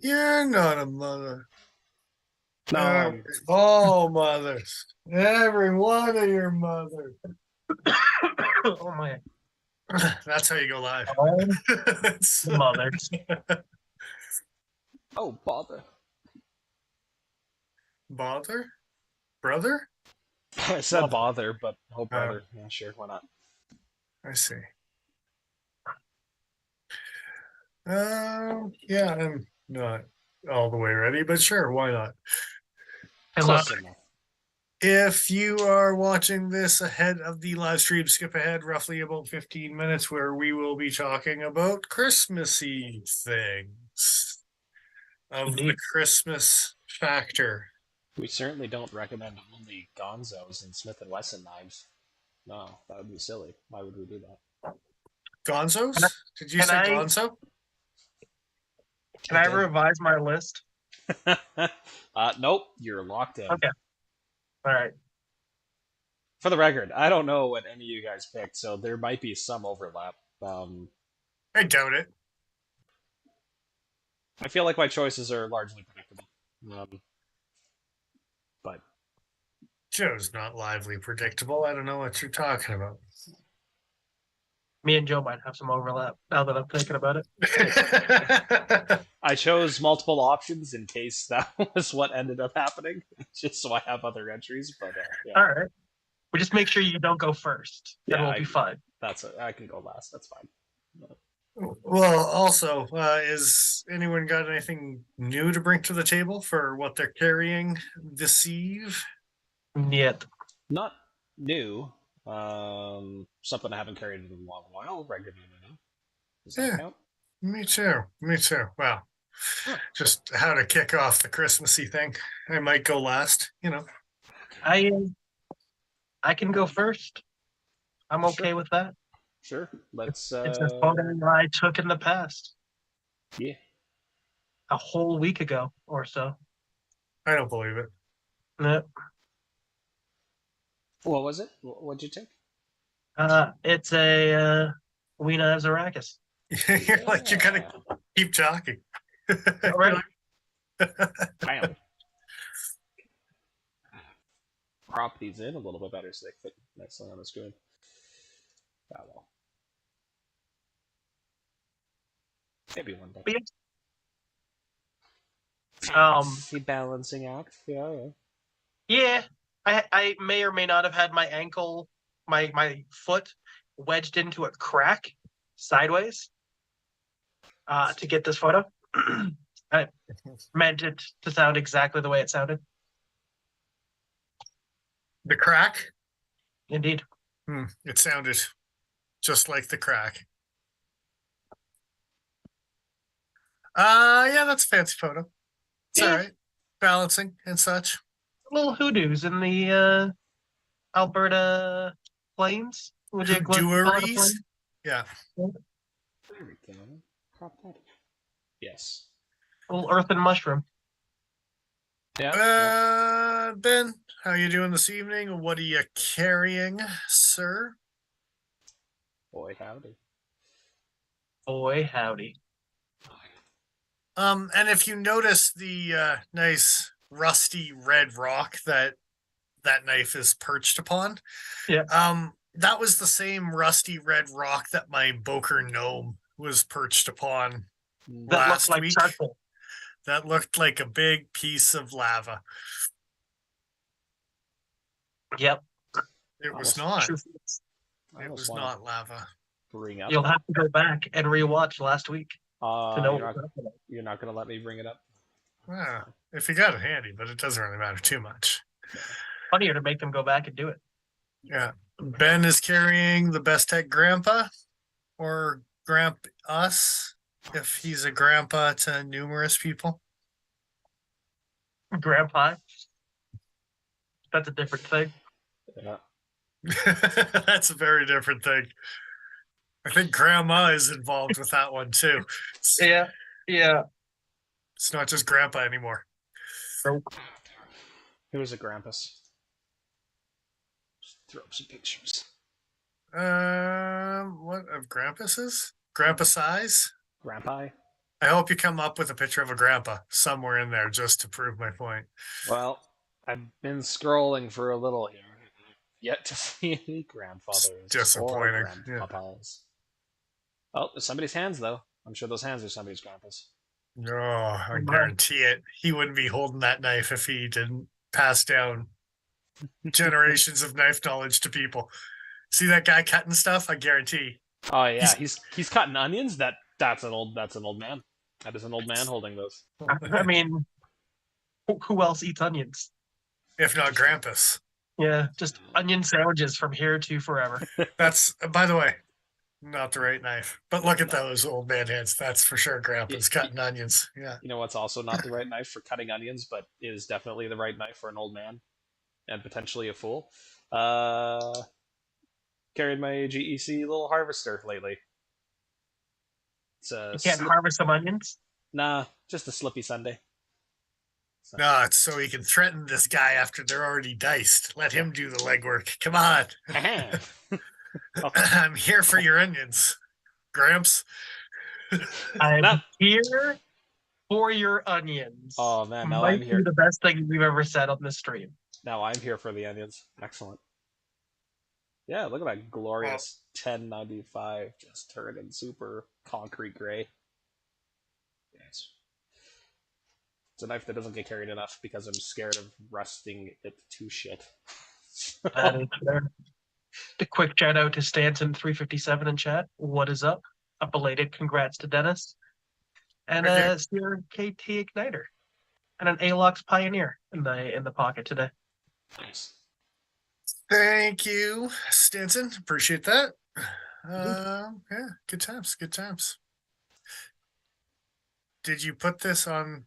You're not a mother. No, All mothers. Every one of your mothers. Oh my. That's how you go live. All mothers. oh bother. Bother? Brother? I said Mother. bother, but oh Oh, brother. Yeah, sure, why not? I see. Yeah, I'm not all the way ready, but sure, why not? Hey, look, Close enough. If you are watching this ahead of the live stream, skip ahead roughly about 15 minutes where we will be talking about Christmassy things of the indeed. Christmas factor. We certainly don't recommend only Gonzos and Smith and Wesson knives. No, that would be silly. Why would we do that? Gonzos? Did you Can say I Gonzo? can I revise my list? Nope, you're locked in. Okay. All right. For the record, I don't know what any of you guys picked, so there might be some overlap. I doubt it. I feel like my choices are largely predictable. But Joe's not lively predictable. I don't know what you're talking about. Me and Joe might have some overlap now that I'm thinking about it. I chose multiple options in case that was what ended up happening, just so I have other entries. But yeah. All right. We just make sure you don't go first. Then Yeah, we'll be fine. I can go last. That's fine. Well, also, is anyone got anything new to bring to the table for what they're carrying this eve? Yet. Not new. Something I haven't carried in a long while. Regularly now. Does that count? Me too. Me too. Well, just how to kick off the Christmassy thing. I might go last. I can go first. I'm okay with that. Sure. Let's. It's a photo I took in the past. Yeah. A whole week ago or so. I don't believe it. No. What was it? What'd you take? It's a Wiener Zarakis. You're like, you're gonna keep talking. All right. Bam. Prop these in a little bit better so they fit nicely on the screen. Ah, well. Maybe one day. The balancing act. Yeah. Yeah. I may or may not have had my ankle, my foot wedged into a crack sideways to get this photo. I meant it to sound exactly the way it sounded. The crack? Indeed. It sounded just like the crack. Yeah, that's a fancy photo. It's all right. Balancing and such. Little hoodoos in the Alberta plains. Would you call it a Hoodoeries? plain? Yeah. There we go. Prop that. Yes. A little earthen mushroom. Yeah. Ben, how you doing this evening? What are you carrying, sir? Boy, howdy. Boy, howdy. And if you notice the nice rusty red rock that knife is perched upon, that was the same rusty red rock that my Boker gnome was perched upon last week. Charcoal. That looked like a big piece of lava. Yep. It was not. It was not lava. You'll have to go back and rewatch last week to know. You're not going to let me bring it up? Well, if you got it handy, but it doesn't really matter too much. Funnier to make them go back and do it. Yeah. Ben is carrying the Best Tech Grandpa or Gramp Us, if he's a grandpa to numerous people. Grandpa. That's a different thing. Yeah. That's a very different thing. I think grandma is involved with that one too. Yeah. It's not just grandpa anymore. Who is a Grampus? Just throw up some pictures. What of Grampus's? Grandpa size? Grandpa? I hope you come up with a picture of a grandpa somewhere in there just to prove my point. Well, I've been scrolling for a little here. Yet to see any grandfathers or Disappointing. Yeah. grandpapas. Oh, there's somebody's hands though. I'm sure those hands are somebody's grandpas. Oh, I guarantee it. He wouldn't be holding that knife if he didn't pass down generations of knife knowledge to people. See that guy cutting stuff? I guarantee. Oh yeah, he's cutting onions. That's an old man. That is an old man holding those. I mean, who else eats onions? If not Grampus. Yeah, just onion sandwiches from here to forever. That's, by the way, not the right knife. But look at those old man hands. That's for sure Grandpa's cutting onions. Yeah. You know what's also not the right knife for cutting onions, but is definitely the right knife for an old man and potentially a fool? Carried my GEC little harvester lately. You can't harvest some onions? Nah, just a slippy Sunday. So. No, it's so he can threaten this guy after they're already diced. Let him do the legwork. Come on. I'm here for your onions, Gramps. I'm here for your onions. Oh man, now Might I'm here. Be the best thing we've ever said on this stream. Now I'm here for the onions. Excellent. Yeah, look at that glorious 1095 just turned in super concrete gray. Yes. It's a knife that doesn't get carried enough because I'm scared of rusting it to shit. That is fair. A quick shout out to Stanton357 in chat. What is up? A belated congrats to Dennis. And a Sierra KT Igniter. And an Alox Pioneer in the pocket today. Nice. Thank you, Stanton. Appreciate that. Yeah, good times. Good times. Did you put this on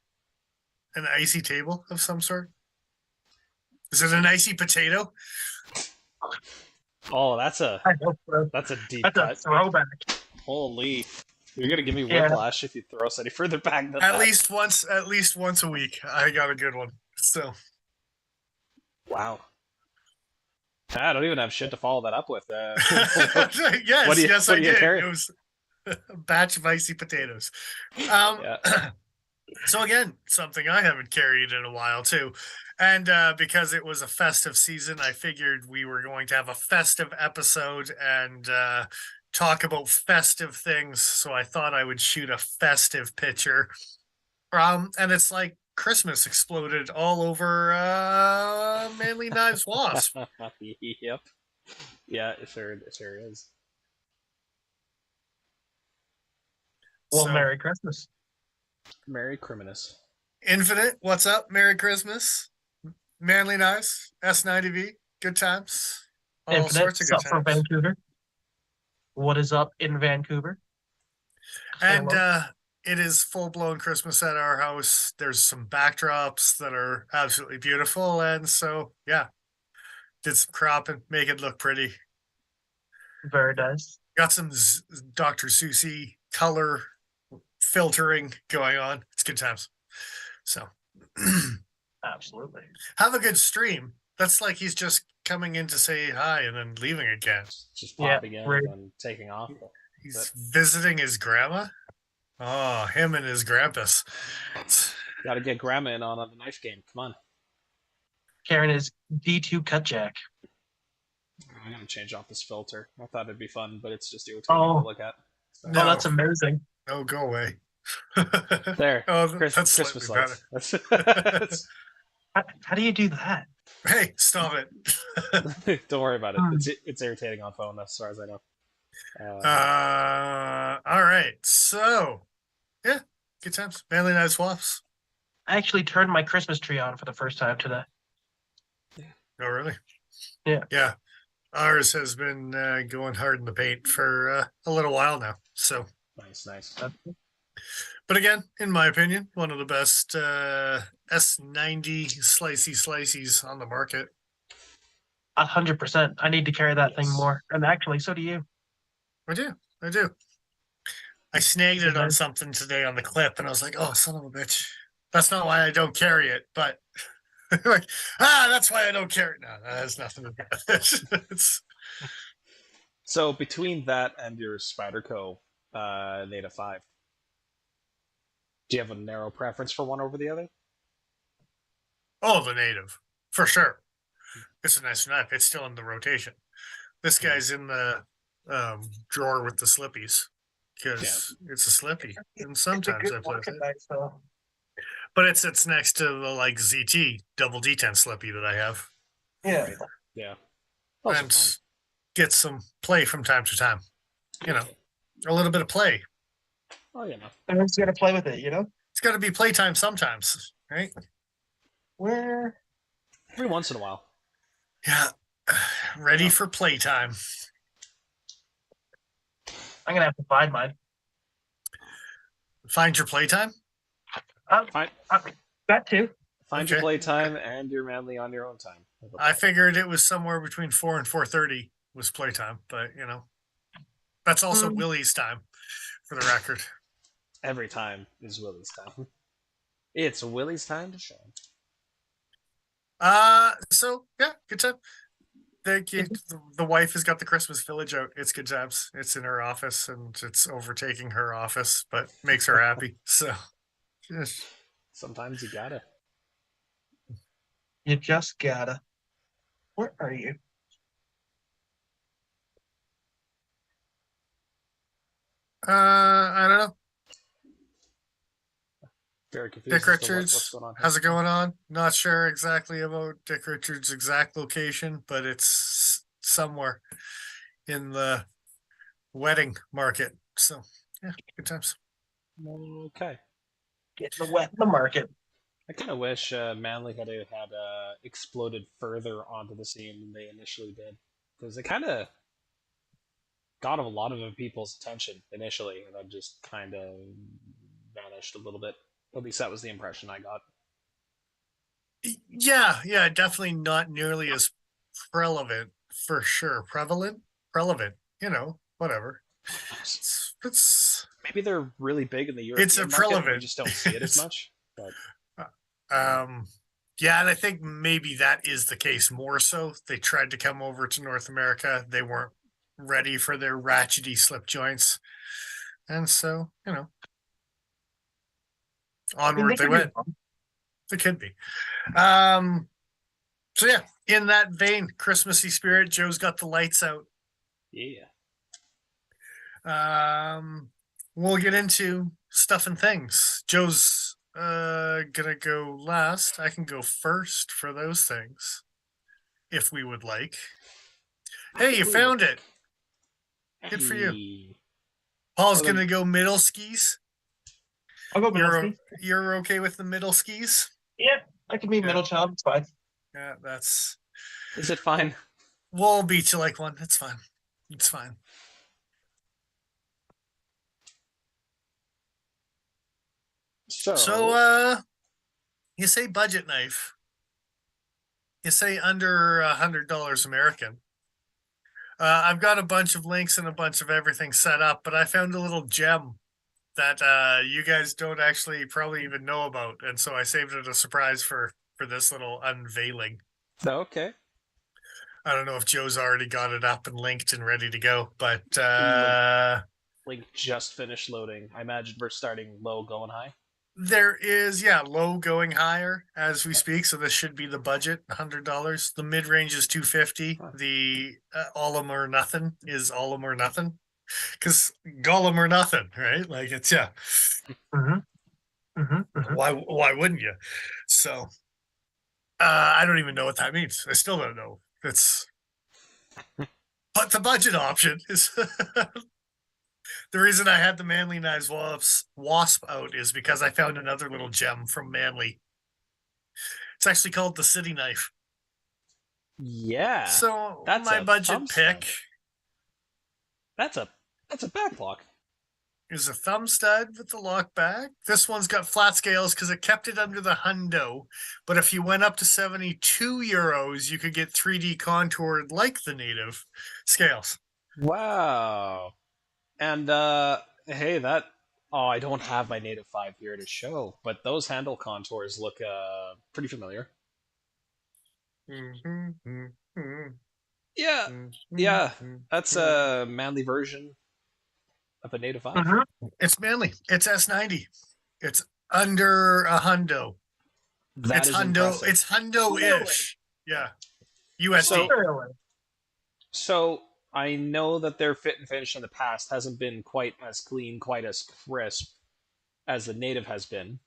an icy table of some sort? Is it an icy potato? Oh, that's a deep cut. That's a throwback. Holy, you're gonna give me whiplash if you throw us any further back than at least once a week. I got a good one. So, wow. I don't even have shit to follow that up with. Yes, I did. It was a batch of icy potatoes. So again, something I haven't carried in a while too. And because it was a festive season, I figured we were going to have a festive episode and talk about festive things. So I thought I would shoot a festive picture. And it's like Christmas exploded all over Manly Knives Wasp. Yep. Yeah, it sure is. Well, Merry Christmas. Merry Christmas. Infinite, what's up? Merry Christmas. Manly Knives, S90V, good times. All Infinite, sorts of good times. From Vancouver. What is up in Vancouver? And it is full-blown Christmas at our house. There's some backdrops that are absolutely beautiful. And so, yeah, did some cropping, make it look pretty. Very nice. Got some Dr. Seuss color filtering going on. It's good times. So, absolutely. Have a good stream. That's like he's just coming in to say hi and then leaving again. Just popping in and taking off. He's visiting his grandma. Oh, him and his grandpas. Got to get grandma in on the knife game. Come on. Karen is D2 Cutjack. I'm going to change off this filter. I thought it'd be fun, but it's just irritating to look at. So. No, that's amazing. Oh, go away. There. Oh, that's Christmas lights. How do you do that? Hey, stop it. Don't worry about it. It's irritating on phone, as far as I know. All right. So, yeah, good times. Manly Knives Wasps. I actually turned my Christmas tree on for the first time today. Oh, really? Yeah. Yeah. Ours has been going hard in the paint for a little while now. So nice. But again, in my opinion, one of the best S90 slices on the market. 100%. I need to carry that thing more. And actually, so do you. I do. I snagged it on something today on the clip, and I was like, oh, son of a bitch. That's not why I don't carry it, but like, that's why I don't carry it. No, that has nothing to do with it. So between that and your Spyderco Neta 5, Do you have a narrow preference for one over the other? Oh, the native, for sure. It's a nice knife. It's still in the rotation. This guy's in the drawer with the slippies because it's a slippy, and sometimes I play with it. Knife, But it's next to the like ZT double D10 slippy that I have. Yeah. Yeah. And get some play from time to time. You know, a little bit of play. Oh, you know. Everyone's got to play with it, you know? It's got to be playtime sometimes, right? Where? Every once in a while. Yeah. Ready for playtime. I'm going to have to find mine. Find your playtime? Fine. That too. Find your playtime and your manly on your own time. I figured it was somewhere between 4 and 4:30 was playtime, but you know, that's also Willie's time, for the record. Every time is Willie's time. It's Willie's time to shine. So yeah, good time. The wife has got the Christmas village out. It's good times. It's in her office and it's overtaking her office, but makes her happy. So sometimes you gotta. You just gotta. Where are you? I don't know. Very confused. Dick Richards, how's it going on? Not sure exactly about Dick Richards' exact location, but it's somewhere in the wedding market. So yeah, good times. Okay. Getting the wet in the market. I kind of wish Manly had exploded further onto the scene than they initially did, because it kind of got a lot of people's attention initially, and then just kind of vanished a little bit. At least that was the impression I got. Yeah, definitely not nearly as relevant for sure. Relevant, you know, whatever. It's maybe they're really big in the European market. We just don't see it as much. But yeah, and I think maybe that is the case more so. They tried to come over to North America. They weren't ready for their ratchety slip joints. And so, you know, onward they went. It could be. So yeah, in that vein, Christmassy spirit, Joe's got the lights out. Yeah. We'll get into stuff and things. Joe's gonna go last. I can go first for those things, if we would like. Hey, you found it. Good for you. Paul's gonna go middle skis. I'll go middle skis. You're okay with the middle skis? Yeah, I can be middle child. It's fine. Yeah, that's. Is it fine? We'll beat you like one. It's fine. It's fine. So, you say budget knife. You say under $100 American. I've got a bunch of links and a bunch of everything set up, but I found a little gem that you guys don't actually probably even know about, and so I saved it a surprise for this little unveiling. Okay. I don't know if Joe's already got it up and linked and ready to go, but link just finished loading. I imagine we're starting low, going high. There is, low going higher as we speak. So this should be the budget, $100. The mid range is $250. The all 'em or nothing is all 'em or nothing, because Gollum or nothing, right? Like it's Why wouldn't you? So I don't even know what that means. I still don't know. It's but the budget option is. The reason I had the Manly Knives Wasp out is because I found another little gem from Manly. It's actually called the City Knife. Yeah. So that's my budget pick. That's a back block. Is a thumb stud with the lock back. This one's got flat scales because it kept it under the hundo. But if you went up to €72, you could get 3D contoured like the native scales. Wow. And hey, I don't have my native 5 here to show, but those handle contours look pretty familiar. Yeah, that's a Manly version of a native 5. It's Manly. It's S90. It's Under a hundo. That It's is hundo. impressive. It's hundo-ish. Yeah. USD. So I know that their fit and finish in the past hasn't been quite as clean, quite as crisp as the native has been.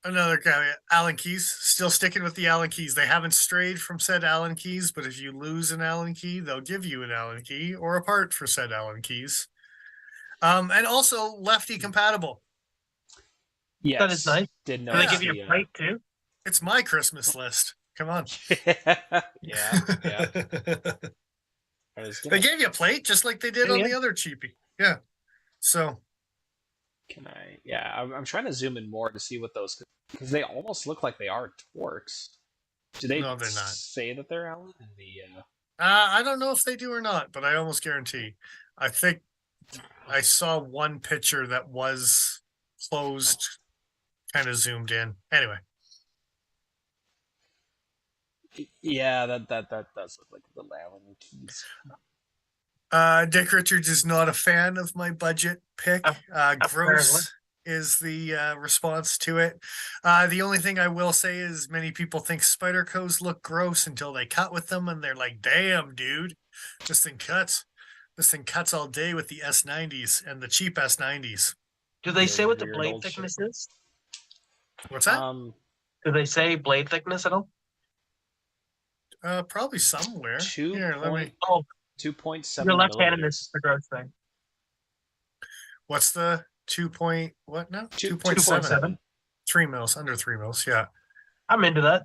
Another guy, Allen keys. Still sticking with the Allen keys. They haven't strayed from said Allen keys, but if you lose an Allen key, they'll give you an Allen key or a part for said Allen keys. And also lefty compatible. Yes, that is nice. Did Do they notice give you a the, plate too? It's my Christmas list. Come on. yeah. They gave you a plate just like they did on the other cheapie. Yeah. So can I? Yeah, I'm trying to zoom in more to see what those, because they almost look like they are Torques. Do they? No, they're not. Say that they're Allen in the? I don't know if they do or not, but I almost guarantee. I think I saw one picture that was closed, kind of zoomed in. Anyway. Yeah, that does look like the Allen keys. Dick Richards is not a fan of my budget pick. Gross is the response to it. The only thing I will say is many people think Spydercos look gross until they cut with them, and they're like, "Damn, dude, this thing cuts. This thing cuts all day with the S90s and the cheap S90s." Do they say what the blade thickness is? What's that? Do they say blade thickness at all? Probably somewhere. 2.7. Your left hand in this is the gross thing. What's the 2 point what now? 2.7. 3 mils, under 3 mils, yeah. I'm into that.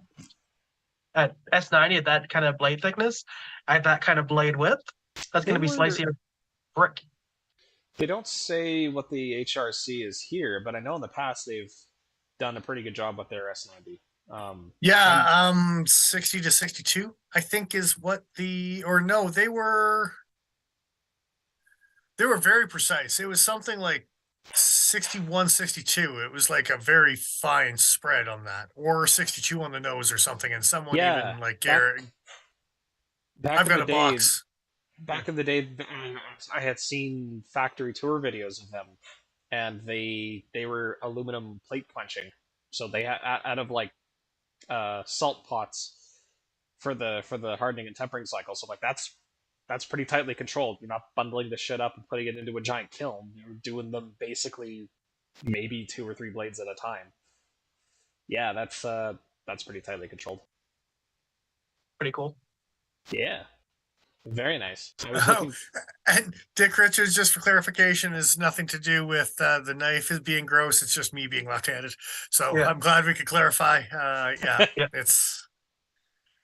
At S90 at that kind of blade thickness, at that kind of blade width, that's going to be slicey brick. They don't say what the HRC is here, but I know in the past they've done a pretty good job with their S90. 60 to 62, I think is what they were very precise. It was something like 61, 62. It was like a very fine spread on that, or 62 on the nose or something. And someone even like Garrett. I've got a box. Back in the day, I had seen factory tour videos of them, and they were aluminum plate quenching. So they had out of like salt pots for the hardening and tempering cycle. So like that's pretty tightly controlled. You're not bundling the shit up and putting it into a giant kiln. You're doing them basically maybe 2 or 3 blades at a time. Yeah, that's pretty tightly controlled. Pretty cool. Yeah. Very nice. And Dick Richards, just for clarification, is nothing to do with the knife is being gross. It's just me being left-handed. So yeah. I'm glad we could clarify. It's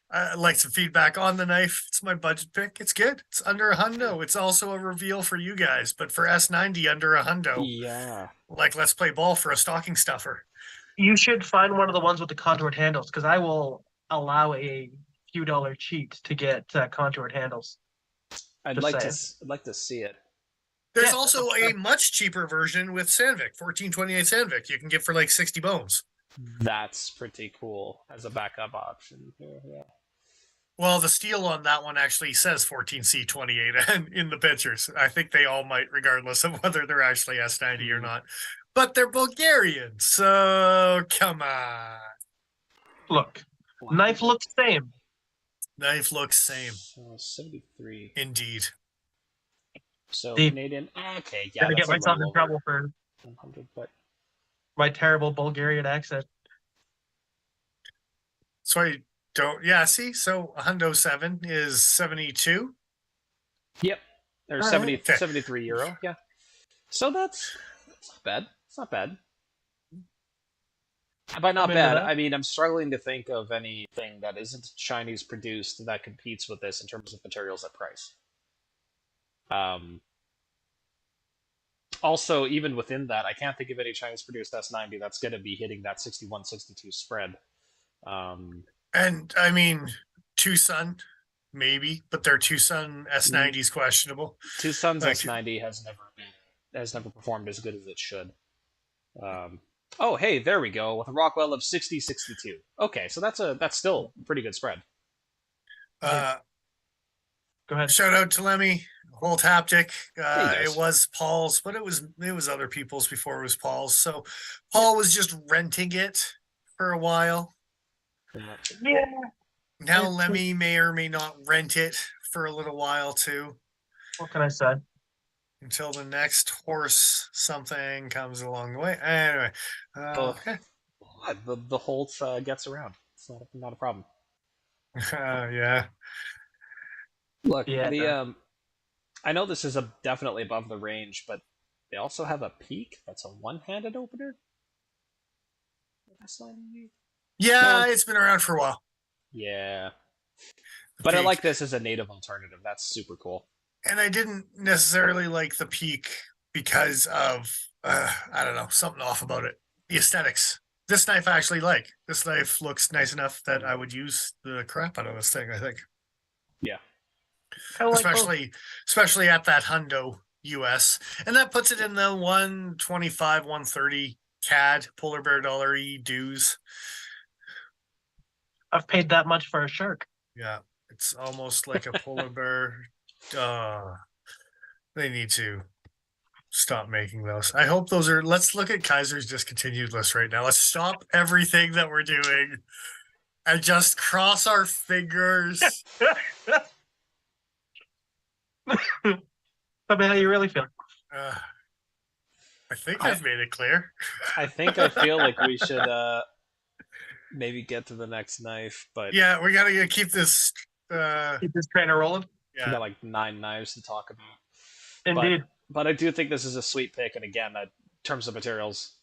I'd like some feedback on the knife. It's my budget pick. It's good. It's under a hundo. It's also a reveal for you guys, but for S90 under a hundo. Yeah. Like, let's play ball for a stocking stuffer. You should find one of the ones with the contoured handles, because I will allow a few dollar cheat to get contoured handles. I'd like to see it. There's also a much cheaper version with Sandvik, 1428 Sandvik. You can get for like 60 bones. That's pretty cool as a backup option. Yeah. Well, the steel on that one actually says 14C28 in the pictures. I think they all might, regardless of whether they're actually S90 or not. But they're Bulgarian, so come on. Look, knife looks same. Knife looks same. 73. Indeed. So Canadian. Okay, yeah. Gonna get myself in trouble for 100, but my terrible Bulgarian accent. So I don't. Yeah, see. So a hundo 7 is 72. Yep. Or 70, 73 euro. Yeah. So that's not bad. It's not bad. By not bad, I mean I'm struggling to think of anything that isn't Chinese produced that competes with this in terms of materials at price. Also, even within that, I can't think of any Chinese produced S90 that's going to be hitting that 61-62 spread. And I mean, Tucson, maybe, but their Tucson S90 is questionable. Tucson's S90 has never performed as good as it should. Oh, hey, there we go, with a Rockwell of 60-62. Okay, so that's still a pretty good spread. Go ahead. Shout out to Lemmy. Whole Taptic. Yeah, It was Paul's, but it was other people's before it was Paul's. So Paul was just renting it for a while. Yeah. Now Lemmy may or may not rent it for a little while too. What can I say? Until the next horse something comes along the way. Anyway, okay. The Holt gets around. It's not a problem. Yeah. Look, Yeah. I know this is definitely above the range, but they also have a peak that's a one-handed opener. Yeah, it's been around for a while. Yeah, The but I peak. like this as a native alternative. That's super cool. And I didn't necessarily like the peak because of I don't know, something off about it. The aesthetics. This knife I actually like. This knife looks nice enough that I would use the crap out of this thing, I think. Yeah. Especially at that hundo US. And that puts it in the 125, 130 CAD polar bear dollar dues. I've paid that much for a shark. Yeah. It's almost like a polar bear. They need to stop making those. I hope those are. Let's look at Kaiser's discontinued list right now. Let's stop everything that we're doing and just cross our fingers. Tell me how you really feel. I think I've made it clear. I think I feel like we should maybe get to the next knife, but yeah, we gotta keep this trainer rolling. Yeah, we got like 9 knives to talk about. Indeed. But I do think this is a sweet pick, and again, in terms of materials,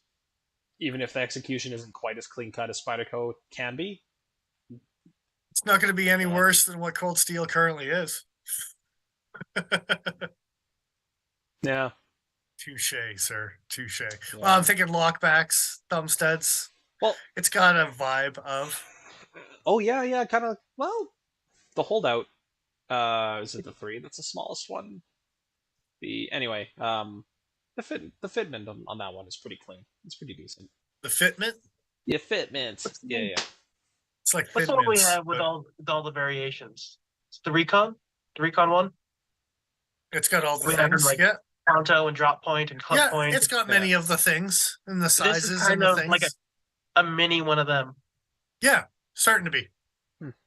even if the execution isn't quite as clean cut as Spyderco can be, it's not going to be any worse than what Cold Steel currently is. Yeah. Touche, sir. Touche. Yeah. Well, I'm thinking lockbacks, thumb studs. Well, it's got a vibe of. Oh yeah, kind of. Well, the holdout. Is it the 3? That's the smallest one. The fitment on that one is pretty clean. It's pretty decent. The fitment. Yeah, fitment. Yeah. It's like what's what we have with all the variations. It's the Recon one. It's got all the things. Like Ponto and drop point and cut point. It's got many of the things and the sizes. This is kind and of things. like a mini one of them. Yeah, starting to be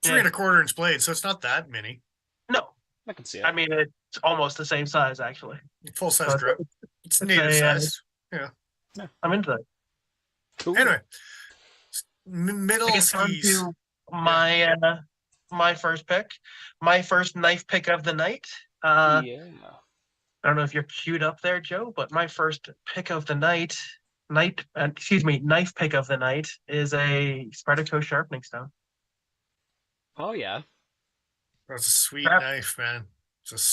3 1/4 inch blade, so it's not that mini. No, I can see it. I mean, it's almost the same size actually. Full size grip. It's native size. Yeah, I'm into that. Cool. Anyway, middle skis. My first pick, my first knife pick of the night. Yeah. I don't know if you're queued up there, Joe, but my first pick of the knife pick of the night is a Spyderco sharpening stone. Oh yeah, that's a sweet knife, man.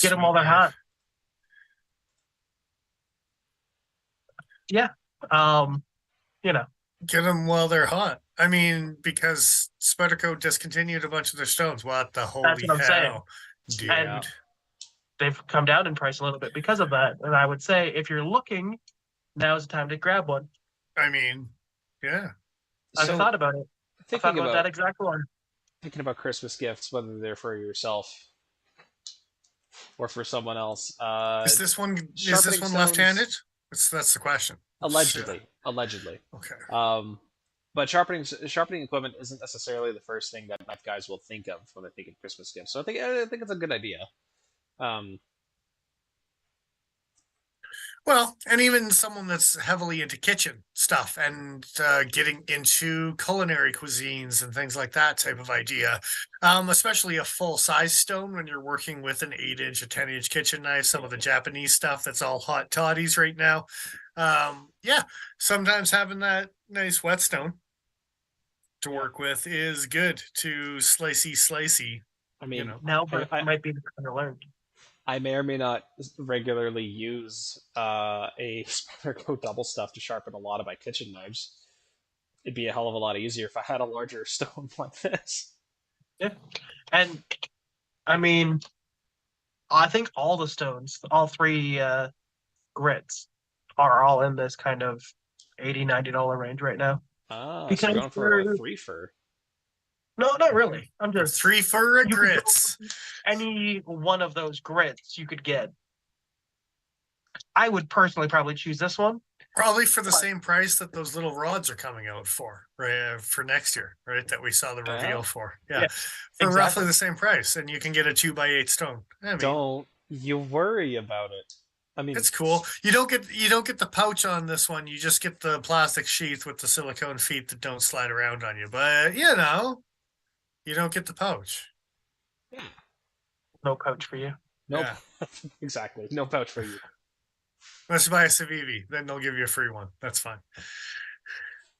Get them while they're hot. Yeah, get them while they're hot. I mean, because Spyderco discontinued a bunch of their stones. What the holy hell, dude! And they've come down in price a little bit because of that. And I would say, if you're looking, now's the time to grab one. I mean, yeah. I've thought about it. I thought about that exact one. Thinking about Christmas gifts, whether they're for yourself or for someone else. Is this one left-handed? That's the question. Allegedly. Okay. But sharpening equipment isn't necessarily the first thing that knife guys will think of when they think of Christmas gifts. So I think it's a good idea. Well, and even someone that's heavily into kitchen stuff and getting into culinary cuisines and things like that type of idea, especially a full-size stone when you're working with an 8-inch, a 10-inch kitchen knife, some of the Japanese stuff that's all hot toddies right now. Sometimes having that nice whetstone to work with is good to slicey. I mean, now might be the time to learn. I may or may not regularly use a Spyderco double stuff to sharpen a lot of my kitchen knives. It'd be a hell of a lot easier if I had a larger stone like this. Yeah, and I mean, I think all the stones, all 3 grits, are all in this kind of $80-$90 range right now. Because so you're going for a 3 for. No, not really. I'm Or just 3 for a you could go grits. any one of those grits you could get. I would personally probably choose this one. Probably for the But same price that those little rods are coming out for, right? For next year, right? That we saw the reveal for. Yeah. yeah, For exactly. roughly the same price. And you can get a 2x8 stone. I mean, Don't you worry about it. I mean, it's cool. You don't get the pouch on this one. You just get the plastic sheath with the silicone feet that don't slide around on you. But you don't get the pouch. No pouch for you. nope. Yeah. Exactly. No pouch for you. Let's buy a Civivi. Then they'll give you a free one. That's fine.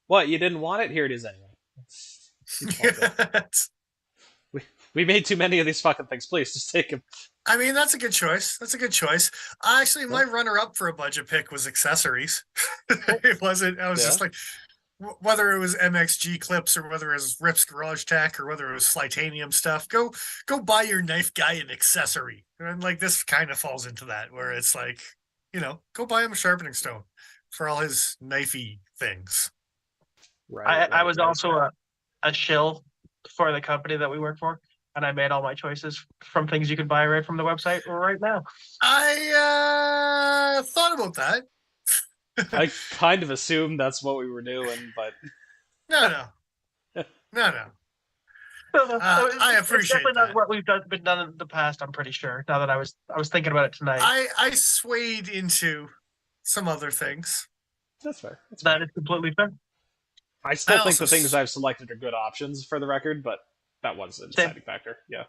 What? You didn't want it? Here it is anyway. We made too many of these fucking things. Please, just take them. I mean, that's a good choice. That's a good choice. Actually, my runner-up for a budget pick was accessories. It wasn't. I was just like, whether it was MXG clips or whether it was Rips Garage Tech or whether it was Flytanium stuff, go buy your knife guy an accessory. And like this kind of falls into that where it's like, go buy him a sharpening stone for all his knifey things. Right. I was also a shill for the company that we work for, and I made all my choices from things you can buy right from the website right now. I thought about that. I kind of assumed that's what we were doing, but no. I appreciate it's definitely that. not what we've been done in the past. I'm pretty sure. Now that I was thinking about it tonight. I swayed into some other things. That's fair. That is completely fair. I still think the things I've selected are good options for the record, but that was a deciding factor. Yeah.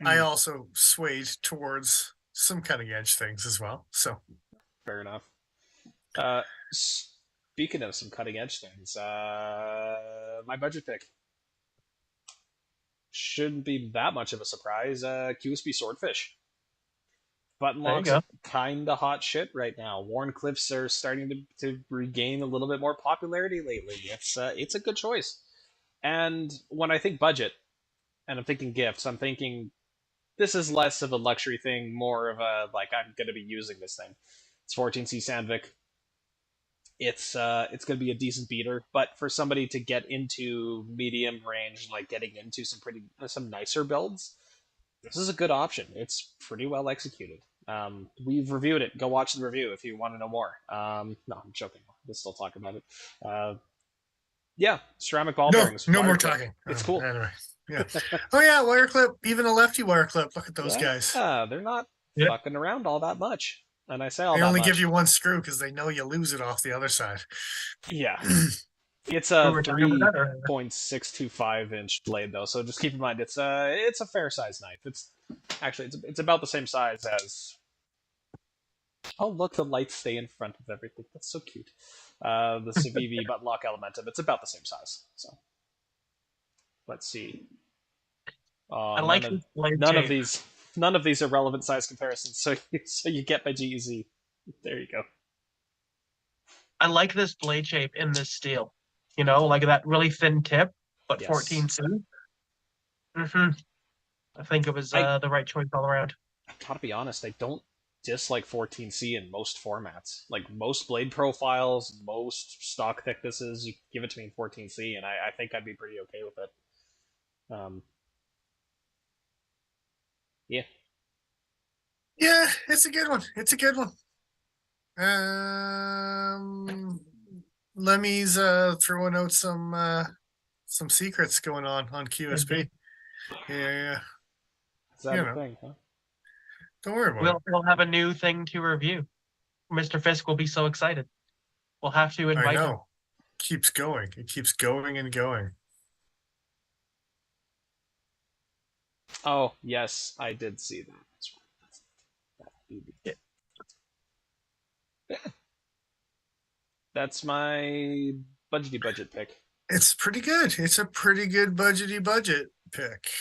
I also swayed towards some cutting edge things as well. So fair enough. Speaking of some cutting edge things, my budget pick shouldn't be that much of a surprise. QSB Swordfish. Button locks are kind of hot shit right now. Worn clips are starting to regain a little bit more popularity lately. It's a good choice. And when I think budget, and I'm thinking gifts, I'm thinking this is less of a luxury thing, more of a like I'm going to be using this thing. It's 14C Sandvik. It's going to be a decent beater, but for somebody to get into medium range, like getting into some nicer builds, this is a good option. It's pretty well executed. We've reviewed it. Go watch the review if you want to know more. No, I'm joking. We'll still talk about it. Yeah, ceramic ball bearings. No more talking. It's cool. Anyway, yeah. Oh yeah, wire clip. Even a lefty wire clip. Look at those guys. They're not fucking around all that much. And I say all they that only much. give you one screw because they know you lose it off the other side. Yeah. It's a 3.625 inch blade though, so just keep in mind it's a fair size knife. It's about the same size as. Oh look, the lights stay in front of everything. That's so cute. The Civivi button lock Elementum. It's about the same size. So let's see. I like none of these are relevant size comparisons. So you get my GEZ. There you go. I like this blade shape in this steel. Like that really thin tip, but 14C. Mm-hmm. I think it was the right choice all around. I gotta be honest, I don't dislike 14C in most formats. Like most blade profiles, most stock thicknesses, you give it to me in 14C, and I think I'd be pretty okay with it. Yeah. Yeah, it's a good one. Lemmy's throwing out some secrets going on QSP. Yeah. Is that a thing, huh? Don't worry about it. We'll have a new thing to review. Mr. Fisk will be so excited. We'll have to invite him. Keeps going. It keeps going and going. Oh, yes, I did see that. Yeah. That's my budget pick. It's pretty good. It's a pretty good budget pick.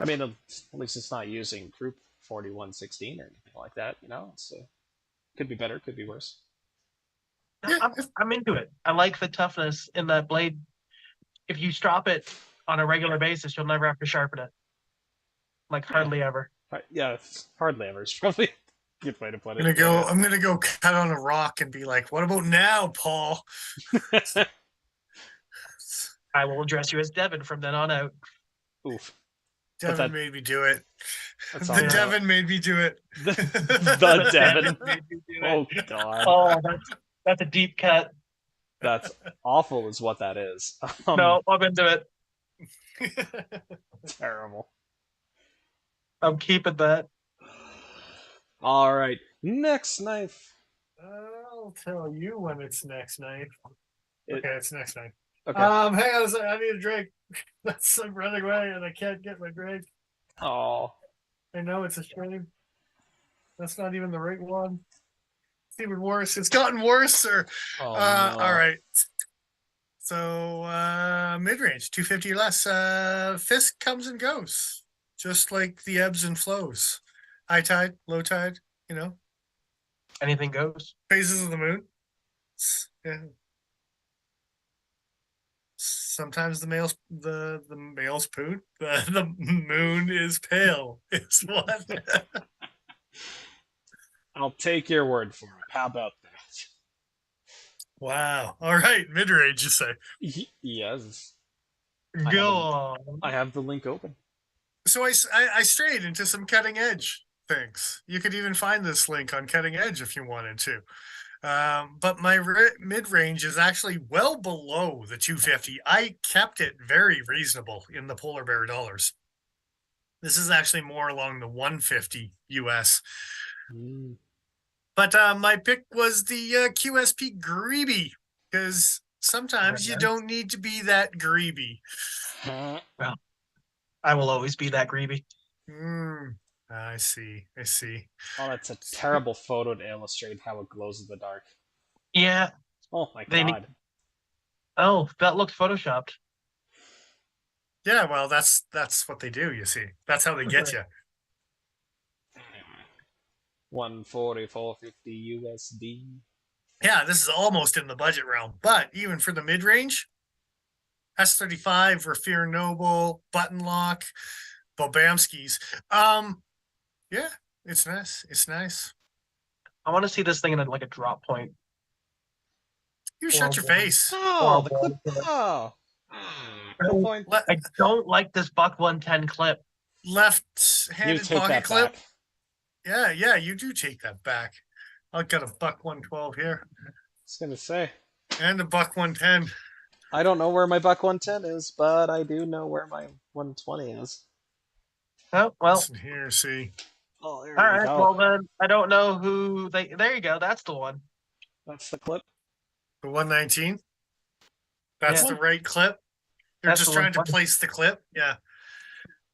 I mean, at least it's not using Group 4116 or anything like that. It's could be better, could be worse. Yeah. I'm into it. I like the toughness in that blade. If you strop it on a regular basis, you'll never have to sharpen it. Like hardly ever. Yeah, hardly ever. It's probably a good way to put it. I'm gonna go cut on a rock and be like, "What about now, Paul?" I will address you as Devin from then on out. Oof. Devin made me do it. The Devin made me do it. The Devin made me do Oh it. God. Oh, that's a deep cut. That's awful, is what that is. No, I'm into it. Terrible. I'm keeping that. All right, next knife. I'll tell you when it's next knife. Okay, it's next knife. Okay. Hang on a second. I need a drink. I'm running away and I can't get my drink. Oh. I know it's a shame. That's not even the right one. It's even worse. It's gotten worse, sir. Oh, no. All right. So mid-range, 250 or less. Fisk comes and goes, just like the ebbs and flows. High tide, low tide, Anything goes. Phases of the moon. Yeah. Sometimes the male's poon. The moon is pale. Is what? I'll take your word for it. How about that? Wow. All right, mid-range, you say? Yes. Go on. I have the link open. So I strayed into some cutting edge things. You could even find this link on Cutting Edge if you wanted to. But my mid-range is actually well below the 250. I kept it very reasonable in the polar bear dollars. This is actually more along the 150 US. But my pick was the QSP Greeby, because sometimes you don't need to be that greeby. Well, I will always be that greeby. I see. Oh, that's a terrible photo to illustrate how it glows in the dark. Yeah. Oh my God. Oh, that looked photoshopped. Yeah, well, that's what they do, you see. That's how they get you. 144.50 USD. Yeah, this is almost in the budget realm. But even for the mid-range, S35, Rafir Noble, Button Lock, Bobamskis. Yeah, it's nice. I want to see this thing in a drop point. You shut your face. Oh, the clip. Oh. I don't like this buck 110 clip. Left-handed pocket clip. Back. Yeah, you do take that back. I've got a buck 112 here. I was gonna say. And a buck 110. I don't know where my buck 110 is, but I do know where my 120 is. Oh, well. Listen here, see. Oh, there all right, go. Well then, I don't know who they. There you go. That's the one. That's the clip. The 119. That's the right clip. They're just trying to place the clip. Yeah.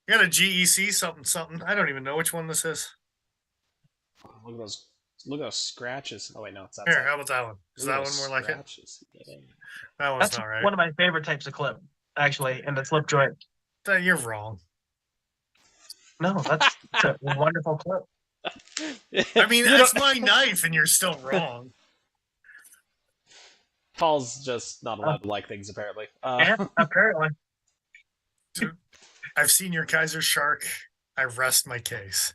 You got a GEC something. I don't even know which one this is. Oh, look at those scratches. Oh wait, no, it's that. Here, how about that one? Is that one more like it? Yeah. That one's not right. One of my favorite types of clip, actually, in the slip joint. You're wrong. No, that's a wonderful clip. I mean, it's my knife, and you're still wrong. Paul's just not allowed to like things, apparently. Yeah, apparently. I've seen your Kaiser Shark. I rest my case.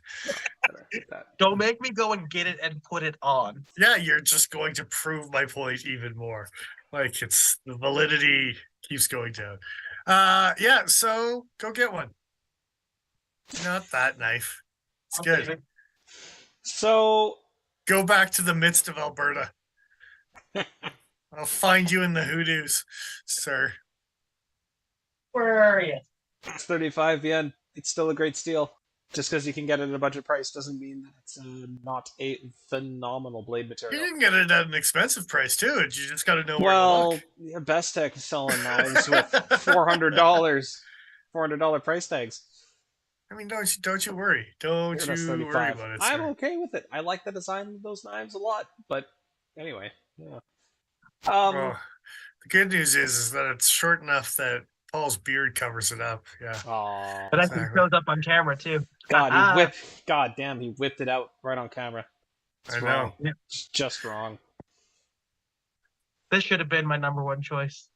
Don't make me go and get it and put it on. Yeah, you're just going to prove my point even more. Like, it's the validity keeps going down. Yeah, so go get one. Not that knife. It's good. So go back to the midst of Alberta. I'll find you in the hoodoos, sir. Where are you? It's 35 yen. It's still a great steal. Just because you can get it at a budget price doesn't mean that it's not a phenomenal blade material. You can get it at an expensive price too. You just got to know where to look. Well, Best Tech is selling knives with $400 price tags. I mean, don't you worry. Don't you worry about it, sir. I'm okay with it. I like the design of those knives a lot. But anyway, yeah. Well, the good news is that it's short enough that Paul's beard covers it up. Yeah. Aww, but that shows up on camera too. God, God damn, he whipped it out right on camera. I know. It's just wrong. This should have been my number one choice.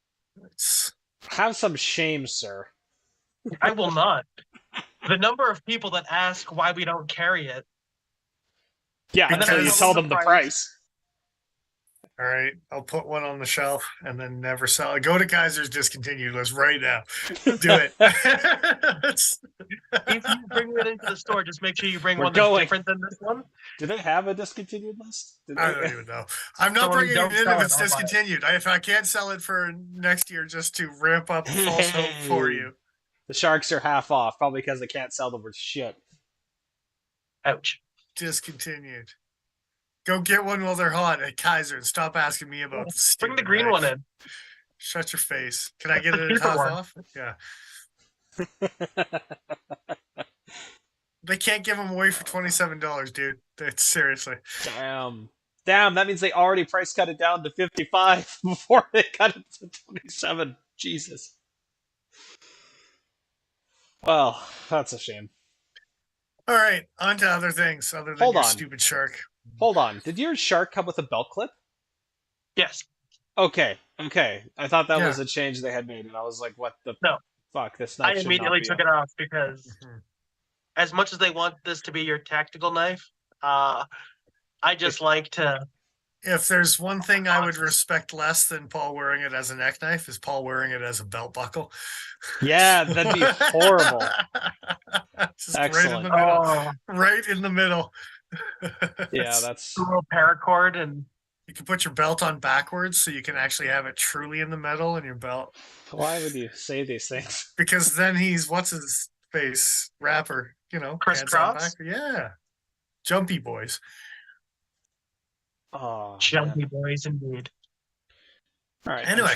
Have some shame, sir. I will not. The number of people that ask why we don't carry it. Yeah, until you tell them the price. All right, I'll put one on the shelf and then never sell it. Go to Kaiser's discontinued list right now. Do it. If you bring it into the store, just make sure you bring We're one that's going. different than this one. Do they have a discontinued list? I don't even know. I'm not So when bringing you it don't in sell if it, it's I'll buy it. discontinued. If I can't sell it for next year just to ramp up false hope for you. The Sharks are half off, probably because they can't sell them for shit. Ouch. Discontinued. Go get one while they're hot at Kaiser and stop asking me about the stupid Bring the green knife. one in. Shut your face. Can I get The it at cheaper half one. off? Yeah. They can't give them away for $27, dude. That's seriously. Damn. That means they already price cut it down to 55 before they cut it to 27. Jesus. Well, that's a shame. All right, on to other things other than Hold your on. stupid shark. Hold on. Did your shark come with a belt clip? Yes. Okay. I thought that Yeah. was a change they had made, and I was like, what the No. fuck? This I knife should immediately not be took it off because Mhm. as much as they want this to be your tactical knife, I just like to. If there's one thing I would respect less than Paul wearing it as a neck knife, is Paul wearing it as a belt buckle. Yeah, that'd be horrible. Just Excellent. right in the middle. Oh, Right in the middle. Yeah, that's a little paracord and You can put your belt on backwards so you can actually have it truly in the middle in your belt. why would you say these things? Because then he's what's his face rapper, Chris pants on Cross. back. Yeah, Jumpy Boys. Oh, Jumpy boys indeed. all right. Anyway.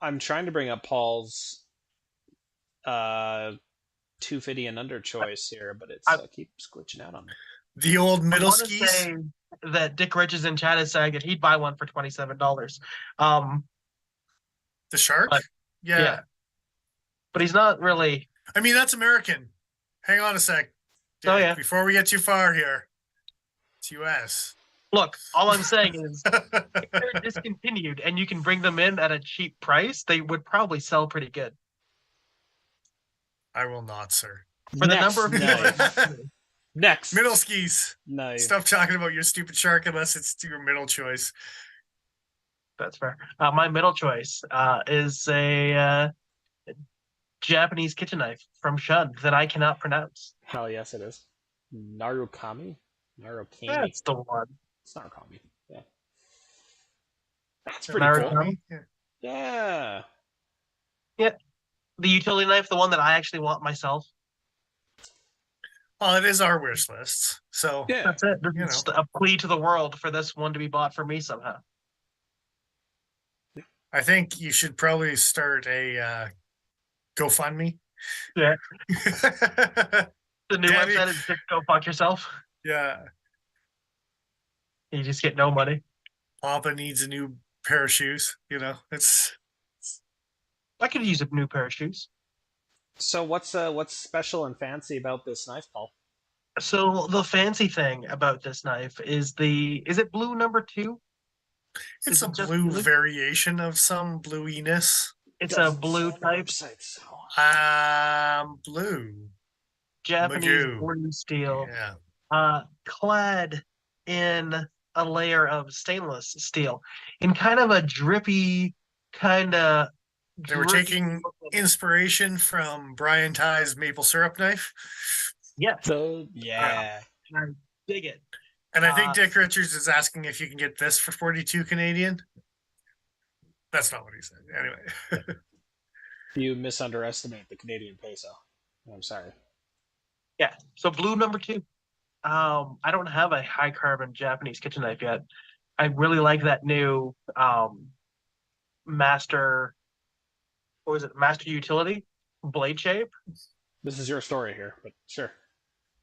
I'm trying to bring up Paul's 250 and under choice here, but it keeps glitching out on me. The old I middle want to skis. say that Dick Riches in chat is saying that he'd buy one for $27. The shark. But, yeah, but he's not really. I mean that's American. Hang on a sec. Dick, Oh yeah. Before we get too far here, it's U.S. Look, all I'm saying is, if they're discontinued and you can bring them in at a cheap price, they would probably sell pretty good. I will not, sir. For the number of people. Next. Middle skis. Nice. Stop talking about your stupid shark unless it's your middle choice. That's fair. My middle choice is a Japanese kitchen knife from Shun that I cannot pronounce. Hell yes, it is. Narukami? Narukami. That's the one. It's Narukami. Yeah. That's pretty cool. Yeah. Yeah. The utility knife, the one that I actually want myself. Well, it is our wish list. So yeah, that's it. It's a plea to the world for this one to be bought for me somehow. I think you should probably start a GoFundMe. Yeah. The new website is just go fuck yourself. Yeah. You just get no money. Papa needs a new pair of shoes. It's. I could use a new pair of shoes. So what's special and fancy about this knife, Paul? So the fancy thing about this knife is is it blue number 2? It's a blue variation of some bluiness. It's a blue type. Blue. Japanese blue steel. Yeah. Clad in a layer of stainless steel in kind of a drippy kind of. They were taking inspiration from Brian Ty's maple syrup knife. Yes. So, yeah. I dig it. And I think Dick Richards is asking if you can get this for 42 Canadian. That's not what he said. Anyway. You misunderestimate the Canadian peso. I'm sorry. Yeah. So blue number 2. I don't have a high carbon Japanese kitchen knife yet. I really like that new Master. What was it? Master Utility blade shape. This is your story here, but sure.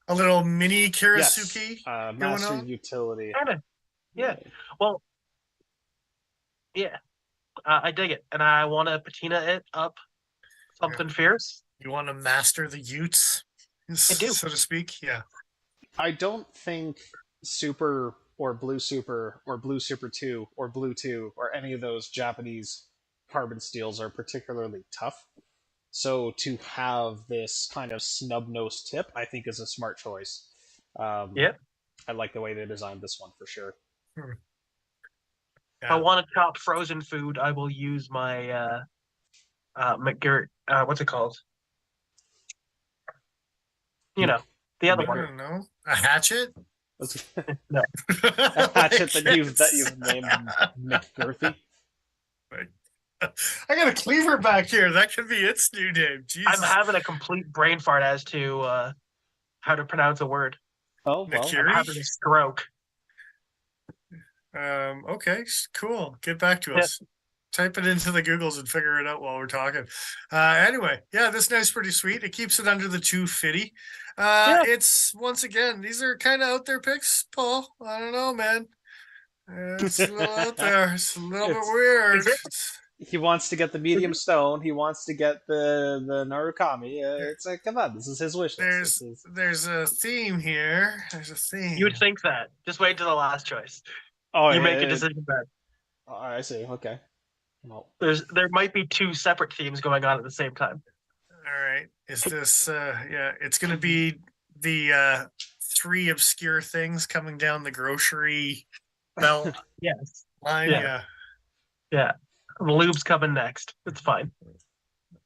A little mini Kirisuke. Yes. Master Utility. Kinda. Yeah. Well. Yeah. I dig it, and I want to patina it up something fierce. You want to master the Utes, so to speak. Yeah. I don't think Super or Blue Super or Blue Super 2 or Blue 2 or any of those Japanese carbon steels are particularly tough. So to have this kind of snub-nosed tip, I think is a smart choice. Yeah. I like the way they designed this one for sure. Yeah, If I want to chop frozen food, I will use my McGirt. What's it called? You know, the other I one. don't know. A hatchet? No. A hatchet that you've named McGirthy. I got a cleaver back here. That could be its new name. Jesus. I'm having a complete brain fart as to how to pronounce a word. Oh, well. I'm having a stroke. Okay, cool. Get back to us. Type it into the Googles and figure it out while we're talking. Anyway, yeah, this knife's pretty sweet. It keeps it under the 250. It's, once again, these are kind of out there picks, Paul. I don't know, man. It's a little out there. It's a little bit weird. He wants to get the medium stone. He wants to get the Narukami. It's like, come on, this is his wish list. There's a theme here. There's a theme. You would think that. Just wait to the last choice. Oh, you make a decision then. Oh, I see. Okay. Well, there might be two separate themes going on at the same time. All right. Is this? It's going to be the 3 obscure things coming down the grocery belt. Yes. Line. Yeah. The lube's coming next. It's fine.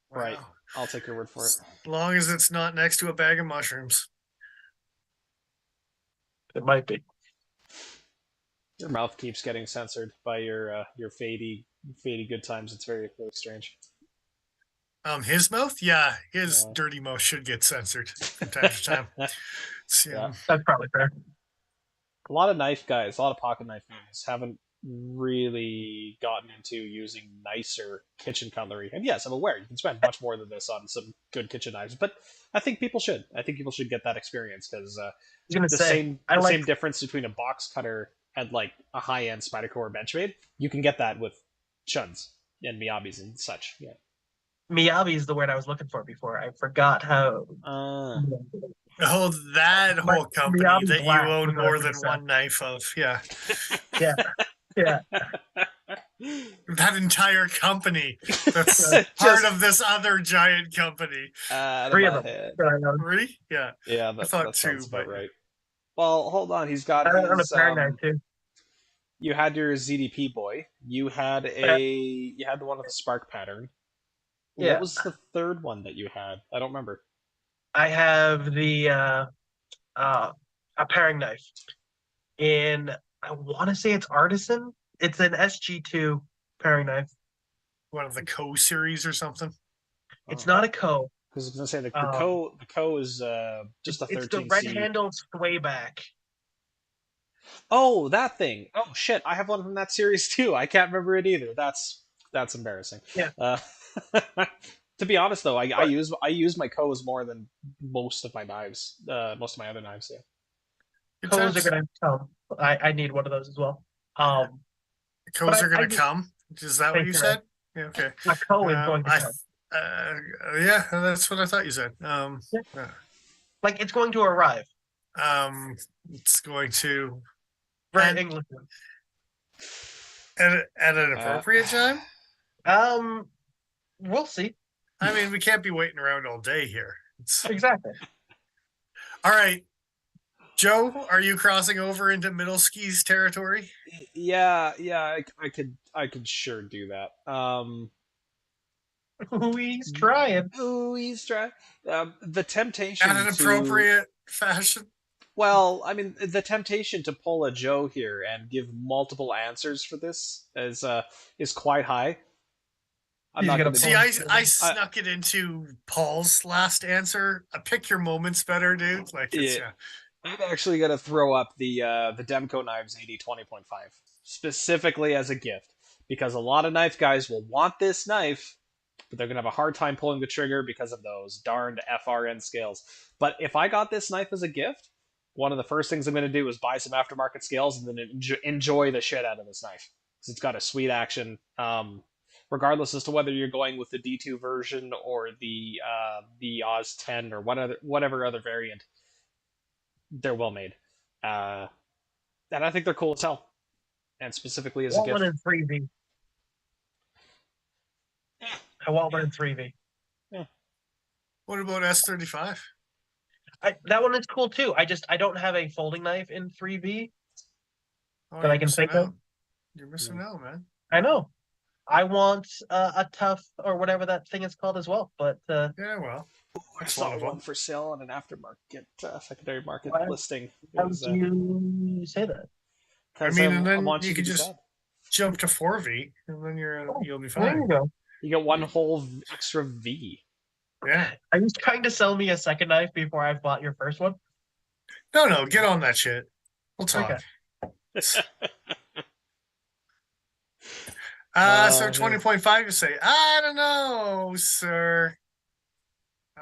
Right. Wow. I'll take your word for it. As long as it's not next to a bag of mushrooms. It might be. Your mouth keeps getting censored by your fady good times. It's very, very strange. His mouth? Yeah, his dirty mouth should get censored from time to time. That's probably fair. A lot of knife guys, a lot of pocket knife guys haven't really gotten into using nicer kitchen cutlery. And yes, I'm aware you can spend much more than this on some good kitchen knives, but I think people should. I think people should get that experience because the same difference between a box cutter and like a high-end Spyderco or Benchmade, you can get that with Shuns and Miyabis and such. Yeah. Miyabi is the word I was looking for before. I forgot how. That whole company Miyabi that you own more than one knife of. Yeah. Yeah. That entire company. That's part of this other giant company. 3 of them. 3? Yeah. Yeah, I thought that 2, sounds about right. Well, hold on. He's got his, you had your ZDP boy. You had the one with the spark pattern. Yeah. What was the third one that you had? I don't remember. I have the a paring knife in, I want to say it's Artisan. It's an SG2 paring knife. One of the Co series or something? It's not a Co. Because I was going to say the Co is just a 13C. It's the red handle sway back. Oh, that thing. Oh, shit. I have one from that series too. I can't remember it either. That's embarrassing. Yeah. To be honest, though, I use my Co's more than most of my knives. Most of my other knives, yeah. Co's are gonna come. I need one of those as well. Co's are gonna come. Is that what you said? Yeah. Okay. A Co is going to come. Yeah, that's what I thought you said. Like it's going to arrive. It's going to. Very English. At an appropriate time. We'll see. I mean, we can't be waiting around all day here. Exactly. All right, Joe, are you crossing over into Middle Skis territory? Yeah, I could sure do that. He's trying. He's trying. The temptation at an appropriate fashion. Well, I mean, the temptation to pull a Joe here and give multiple answers for this is quite high. I'm not gonna see. I snuck it into Paul's last answer. Pick your moments better, dude. Like, I'm actually gonna throw up the Demco Knives 80/20.5 specifically as a gift because a lot of knife guys will want this knife, but they're gonna have a hard time pulling the trigger because of those darned FRN scales. But if I got this knife as a gift, one of the first things I'm gonna do is buy some aftermarket scales and then enjoy the shit out of this knife because it's got a sweet action. Regardless as to whether you're going with the D2 version or the Oz 10 or whatever other variant, they're well made, and I think they're cool as hell. And specifically as a gift. I want one in 3V. I want one in 3V. Yeah. What about S35? That one is cool too. I don't have a folding knife in 3V that I can think of. You're missing out, man. I know. I want a tough or whatever that thing is called as well. But Yeah, well, I that's saw one of one them. for sale on an aftermarket secondary market why, listing. how would you say that? I Because mean, and I then want you you to can be just sad. jump to 4V, and then you'll be There you fine. go. You get one whole extra V. Yeah. Are you trying to sell me a second knife before I've bought your first one? No, get on that shit. We'll Okay. talk. So Yeah. 20.5, you say, I don't know, sir.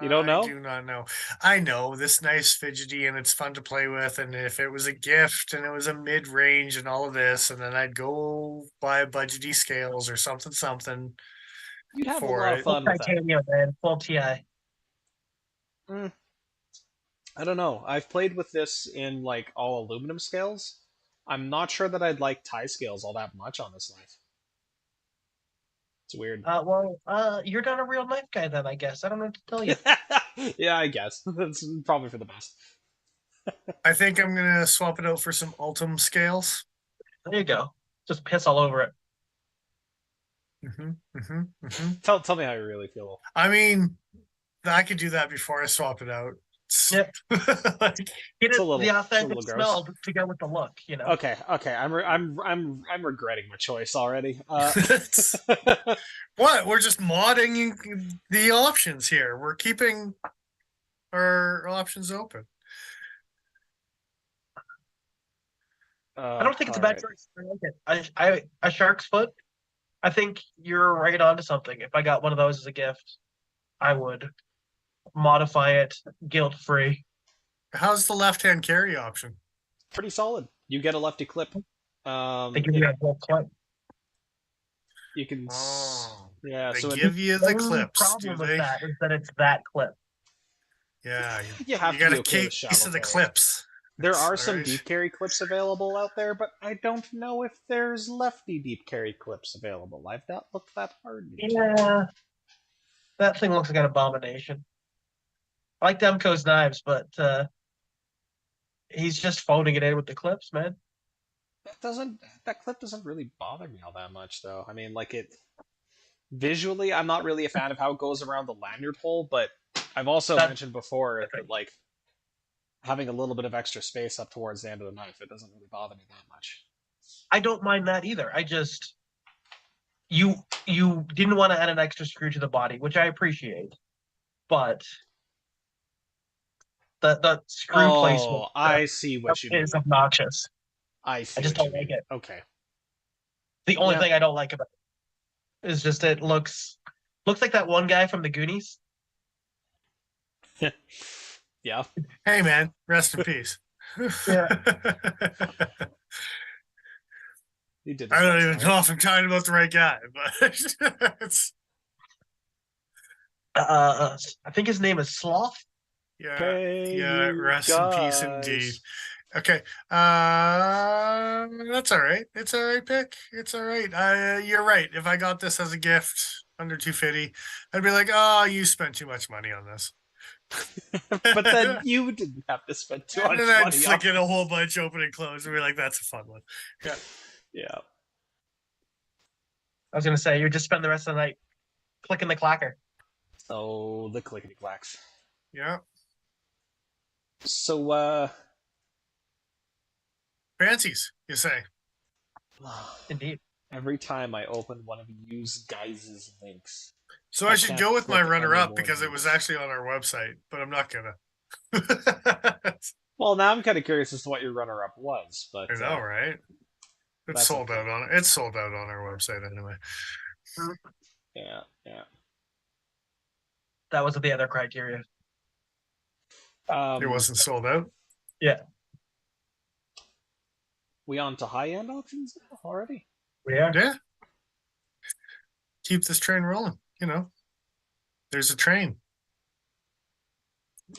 You don't I know? do not know. I know this nice fidgety and it's fun to play with. And if it was a gift and it was a mid range and all of this, and then I'd go buy budgety scales or something You'd have a for lot of it. Full fun with that. titanium, man. Full TI. Mm, I don't know. I've played with this in like all aluminum scales. I'm not sure that I'd like tie scales all that much on this knife. It's weird. You're not a real knife guy then, I guess. I don't know what to tell you. Yeah, I guess. That's probably for the best. I think I'm going to swap it out for some Ultim scales. There you go. Just piss all over it. Tell me how you really feel. I mean, I could do that before I swap it out. Yep. Like, Get It's it a little, the it's a authentic little gross. smell to go with the look, you know. Okay. I'm regretting my choice already. what? We're just modding the options here. We're keeping our options open. I don't think it's a bad choice. I like it. A shark's foot. I think you're right onto something. If I got one of those as a gift, I would modify it guilt free. How's the left-hand carry option? Pretty solid. You get a lefty clip. They give you a whole clip. You can. Oh, Yeah. they So give you the The only clips, do problem with they? that is that it's that clip. Yeah, you have you to got be a okay with case shallow of the carry. clips. There That's are all some right. deep carry clips available out there, but I don't know if there's lefty deep carry clips available. I've not looked that hard. Yeah, that thing looks like an abomination. I like Demko's knives, but he's just phoning it in with the clips, man. That clip doesn't really bother me all that much though. I mean, like it visually, I'm not really a fan of how it goes around the lanyard hole, but I've also mentioned before that like having a little bit of extra space up towards the end of the knife, it doesn't really bother me that much. I don't mind that either. I just you didn't want to add an extra screw to the body, which I appreciate, but the screw placement I see what you mean. is obnoxious. I see. I just what don't you like mean. it. Okay. The only thing I don't like about it is just it looks like that one guy from the Goonies. Yeah. Hey, man, rest in peace. Yeah. He did. I don't even know if I'm talking about the right guy, but it's. I think his name is Sloth. Yeah, rest in peace indeed. Okay, that's all right. It's all right, pick. It's all right. You're right. If I got this as a gift under 250, I'd be like, oh, you spent too much money on this. But then you didn't have to spend too much money. And then I'd flick it a whole bunch, open and close, and be like, that's a fun one. Yeah. Yeah. I was gonna say you just spend the rest of the night clicking the clacker. Oh, the clickety clacks. Yeah. So, fancies, you say? Indeed. Every time I open one of you guys' links. So I should go with my runner-up because it was actually on our website, but I'm not gonna. Well, now I'm kind of curious as to what your runner-up was, but I know, right? It's sold out on It's sold out on our website anyway. Yeah. That was the other criteria. It wasn't sold out. Yeah. We on to high-end options now already? We are. Yeah. Keep this train rolling. You know, there's a train.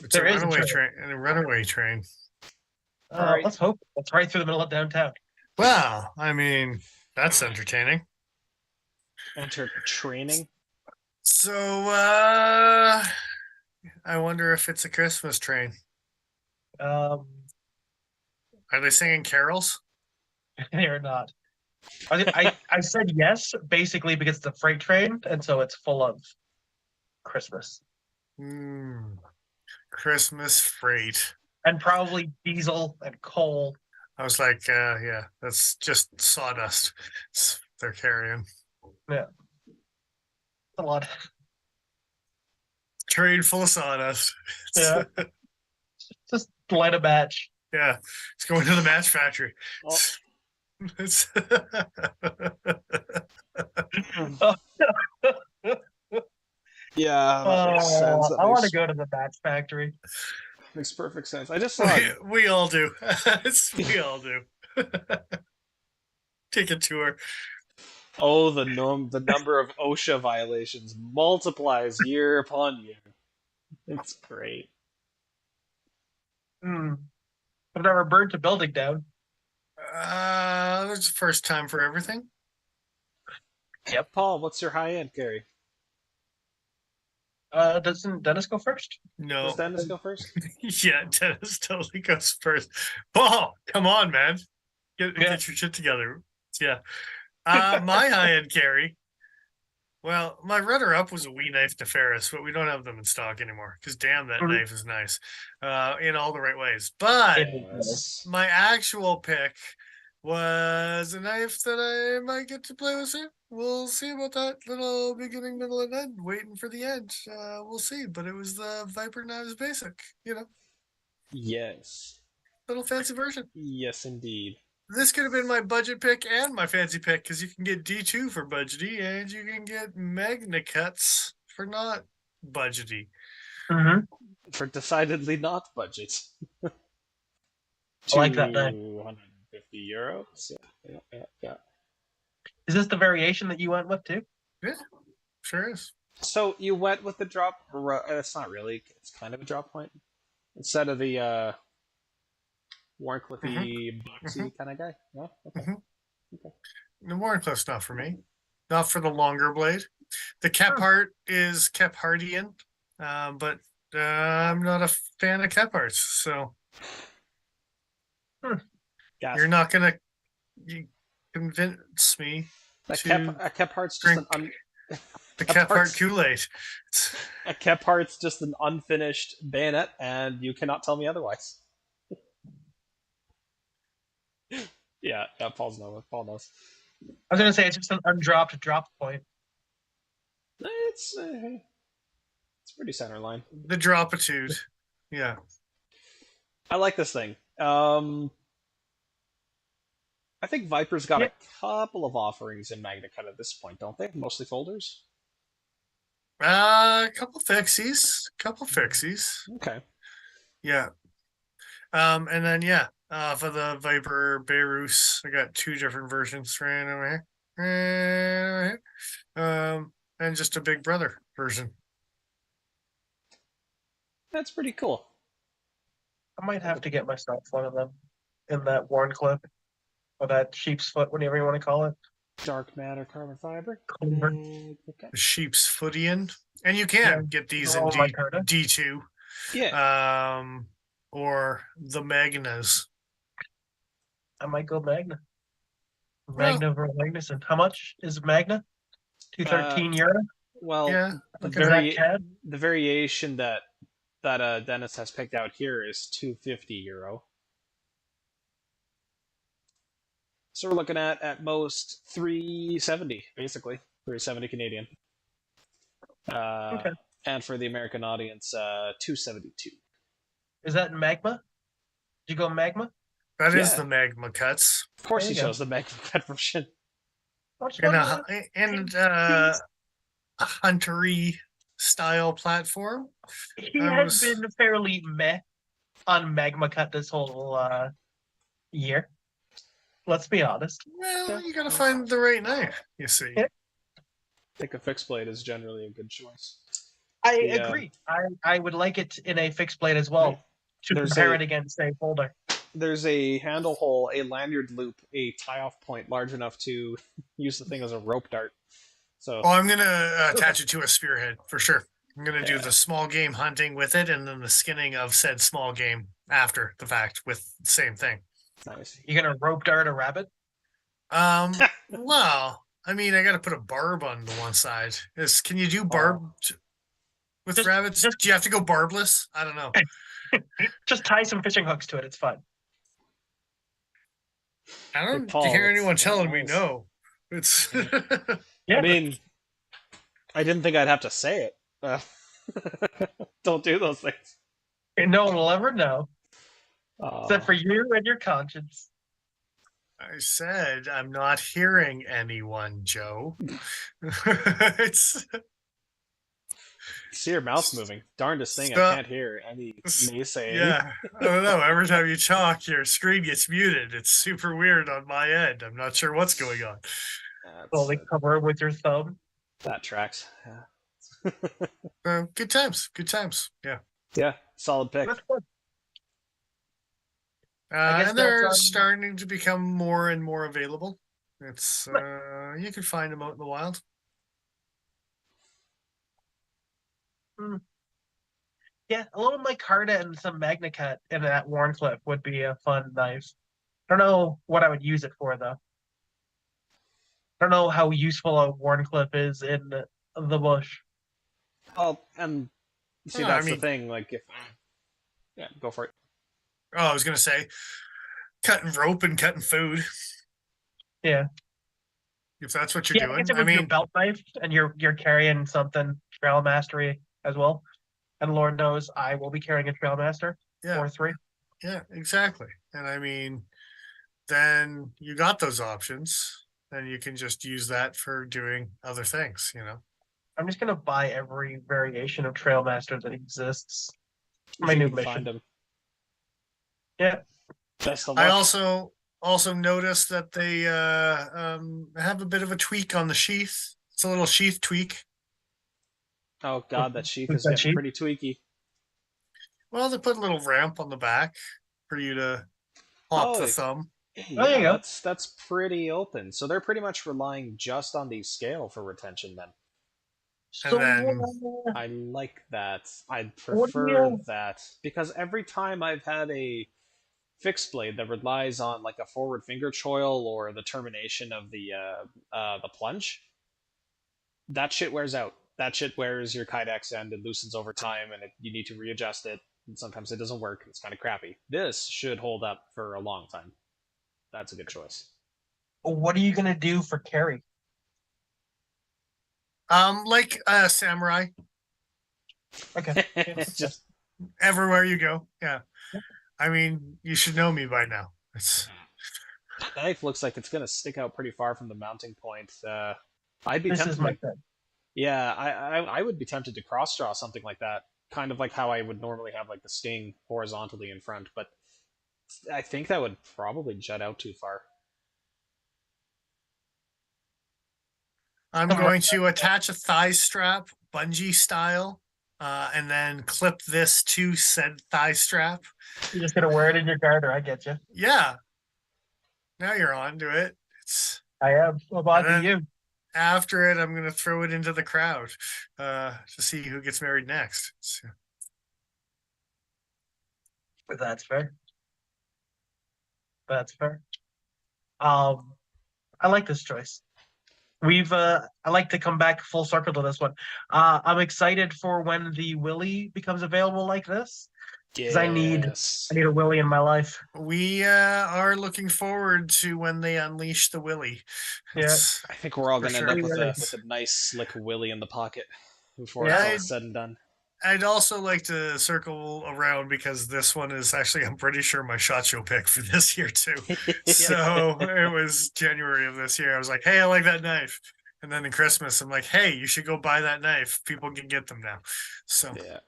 It's a runaway train and a runaway train. Right. Let's hope it's right through the middle of downtown. Well, I mean, that's entertaining. Training. So, I wonder if it's a Christmas train. Are they singing carols? They are not. I said yes, basically because it's a freight train, and so it's full of Christmas. Christmas freight. And probably diesel and coal. I was like, yeah, that's just sawdust they're carrying. Yeah. A lot. Train full of sawdust. Yeah. Just light a match. Yeah. It's going to the match factory. Oh. It's Yeah, that makes sense. I want to go to the match factory. Makes perfect sense. I just saw we all do. We all do. Take a tour. Oh, the number of OSHA violations multiplies year upon year. It's great. I've never burnt a building down. That's the first time for everything. Yep. Paul, what's your high end, Gary? Doesn't Dennis go first? No. Does Dennis go first? Yeah, Dennis totally goes first. Oh, come on, man. Get your shit together. Yeah. My high-end carry. Well, my runner-up was a wee knife to Ferris, but we don't have them in stock anymore. Because damn, that knife is nice. In all the right ways. But my actual pick was a knife that I might get to play with soon. We'll see about that little beginning, middle, and end. Waiting for the end. We'll see. But it was the Viper Knives Basic, Yes. Little fancy version. Yes, indeed. This could have been my budget pick and my fancy pick because you can get D2 for budgety and you can get Magna Cuts for not budgety. For decidedly not budget. I like that knife. €250. Yeah. Is this the variation that you went with too? Yeah, sure is. So you went with the drop. It's not really. It's kind of a drop point instead of the Warncliffe boxy kind of guy. Yeah. Okay. Okay. The Warncliffe's not for me. Not for the longer blade. The Kephart is Kephardian, but I'm not a fan of Kepharts, so you're not gonna convince me. A Kephart's just the Kephart Kool-Aid. A Kephart's just an unfinished bayonet, and you cannot tell me otherwise. Yeah, Paul knows. I was gonna say it's just an undropped drop point. It's pretty center line. The dropitude. Yeah. I like this thing. I think Viper's got a couple of offerings in Magna Cut at this point, don't they? Mostly folders? A couple fixies. Okay. Yeah. And then for the Viper Beirut, I got two different versions right over here. And just a Big Brother version. That's pretty cool. I might have to get myself one of them in that Warncliffe or that sheep's foot, whatever you want to call it. Dark matter carbon fiber. Okay. The sheep's footian. And you can get these in D2. Yeah. Or the Magnas. I might go Magna. Magna for Magnuson. How much is Magna? €213. Well, yeah. The variation that Dennis has picked out here is €250. So we're looking at most 370, basically 370 Canadian. Okay. And for the American audience, 272. Is that Magma? Did you go Magma? That is the Magma Cuts. Of course, he chose the Magma Cut version. And a huntery style platform. He has been fairly meh on Magma Cut this whole year. Let's be honest. Well, you gotta find the right knife, you see. I think a fixed blade is generally a good choice. I agree. I would like it in a fixed blade as well to compare it against a folder. There's a handle hole, a lanyard loop, a tie-off point large enough to use the thing as a rope dart. So, I'm gonna attach it to a spearhead for sure. I'm gonna do the small game hunting with it, and then the skinning of said small game after the fact with the same thing. Nice. You're gonna rope dart a rabbit? Well, I mean, I got to put a barb on the one side. Can you do barb with Just, rabbits? just, Do you have to go barbless? I don't know. just tie some fishing hooks to it. It's fun. I Hey, don't Paul, hear it's anyone telling me nice. no. It's Yeah. I mean, I didn't think I'd have to say it. Don't do those things. No one will ever know, except Uh, for you and your conscience. I said I'm not hearing anyone, Joe. It's see your mouth moving. Darndest thing, I so, can't hear any naysaying. yeah. I don't know. Every time you talk, your screen gets muted. It's super weird on my end. I'm not sure what's going on. That's Slowly cover it with your thumb. that tracks. Yeah. Good times. Good times. Yeah. Yeah, solid pick. That's fun. I guess And that's they're starting to become more and more available. It's you can find them out in the wild. Yeah, a little micarta and some magnacut in that Warncliffe would be a fun knife. I don't know what I would use it for though. I don't know how useful a Warncliffe is in the bush. Well, and see, Oh, that's I the mean, thing. Like, if yeah, go for it. oh, I was gonna say cutting rope and cutting food. Yeah. If that's what you're Yeah, I guess doing. it I would be a mean, belt knife and you're carrying something trail mastery as well. And Lord knows I will be carrying a trail master yeah, or three. yeah, exactly. And I mean, then you got those options, and you can just use that for doing other things. I'm just gonna buy every variation of trail master that exists. My If you new can find mission. them. Yeah. Best of I luck. also noticed that they have a bit of a tweak on the sheath. It's a little sheath tweak. Oh god, that sheath Who's is that getting cheap? pretty tweaky. Well, they put a little ramp on the back for you to pop Oh, the thumb. Oh, there yeah, you go. that's pretty open. So they're pretty much relying just on the scale for retention then. And So then I like that. I'd what do prefer you that because every time I've had a fixed blade that relies on like a forward finger choil or the termination of the plunge, that shit wears out. That shit wears your kydex end and loosens over time, and you need to readjust it. And sometimes it doesn't work. It's kind of crappy. This should hold up for a long time. That's a good choice. what are you gonna do for carry? like a samurai, Okay. It's just everywhere you go. Yeah. I mean, you should know me by now. It's that knife looks like it's gonna stick out pretty far from the mounting point. I'd be This is tempted my to, thing. yeah, I would be tempted to cross draw something like that, kind of like how I would normally have like the sting horizontally in front, but I think that would probably jut out too far. I'm going to attach a thigh strap, bungee style, and then clip this to said thigh strap. You're just gonna wear it in your garter. I get you. Yeah. Now you're on to it. It's I am. Well, on to then you. after it, I'm going to throw it into the crowd to see who gets married next. So, That's fair. That's fair. Um, I like this choice. I like to come back full circle to this one. I'm excited for when the Willy becomes available like this because Yes. I need a Willy in my life. we are looking forward to when they unleash the Willy. Yeah. I think we're all For going to end sure. up with a Nice. nice slick willy in the pocket before Yeah. it's all I'd, said and done. I'd also like to circle around because this one is actually, I'm pretty sure, my SHOT Show pick for this year too. So it was January of this year. I was like, hey, I like that knife. And then in Christmas, I'm like, hey, you should go buy that knife. People can get them now. So Yeah.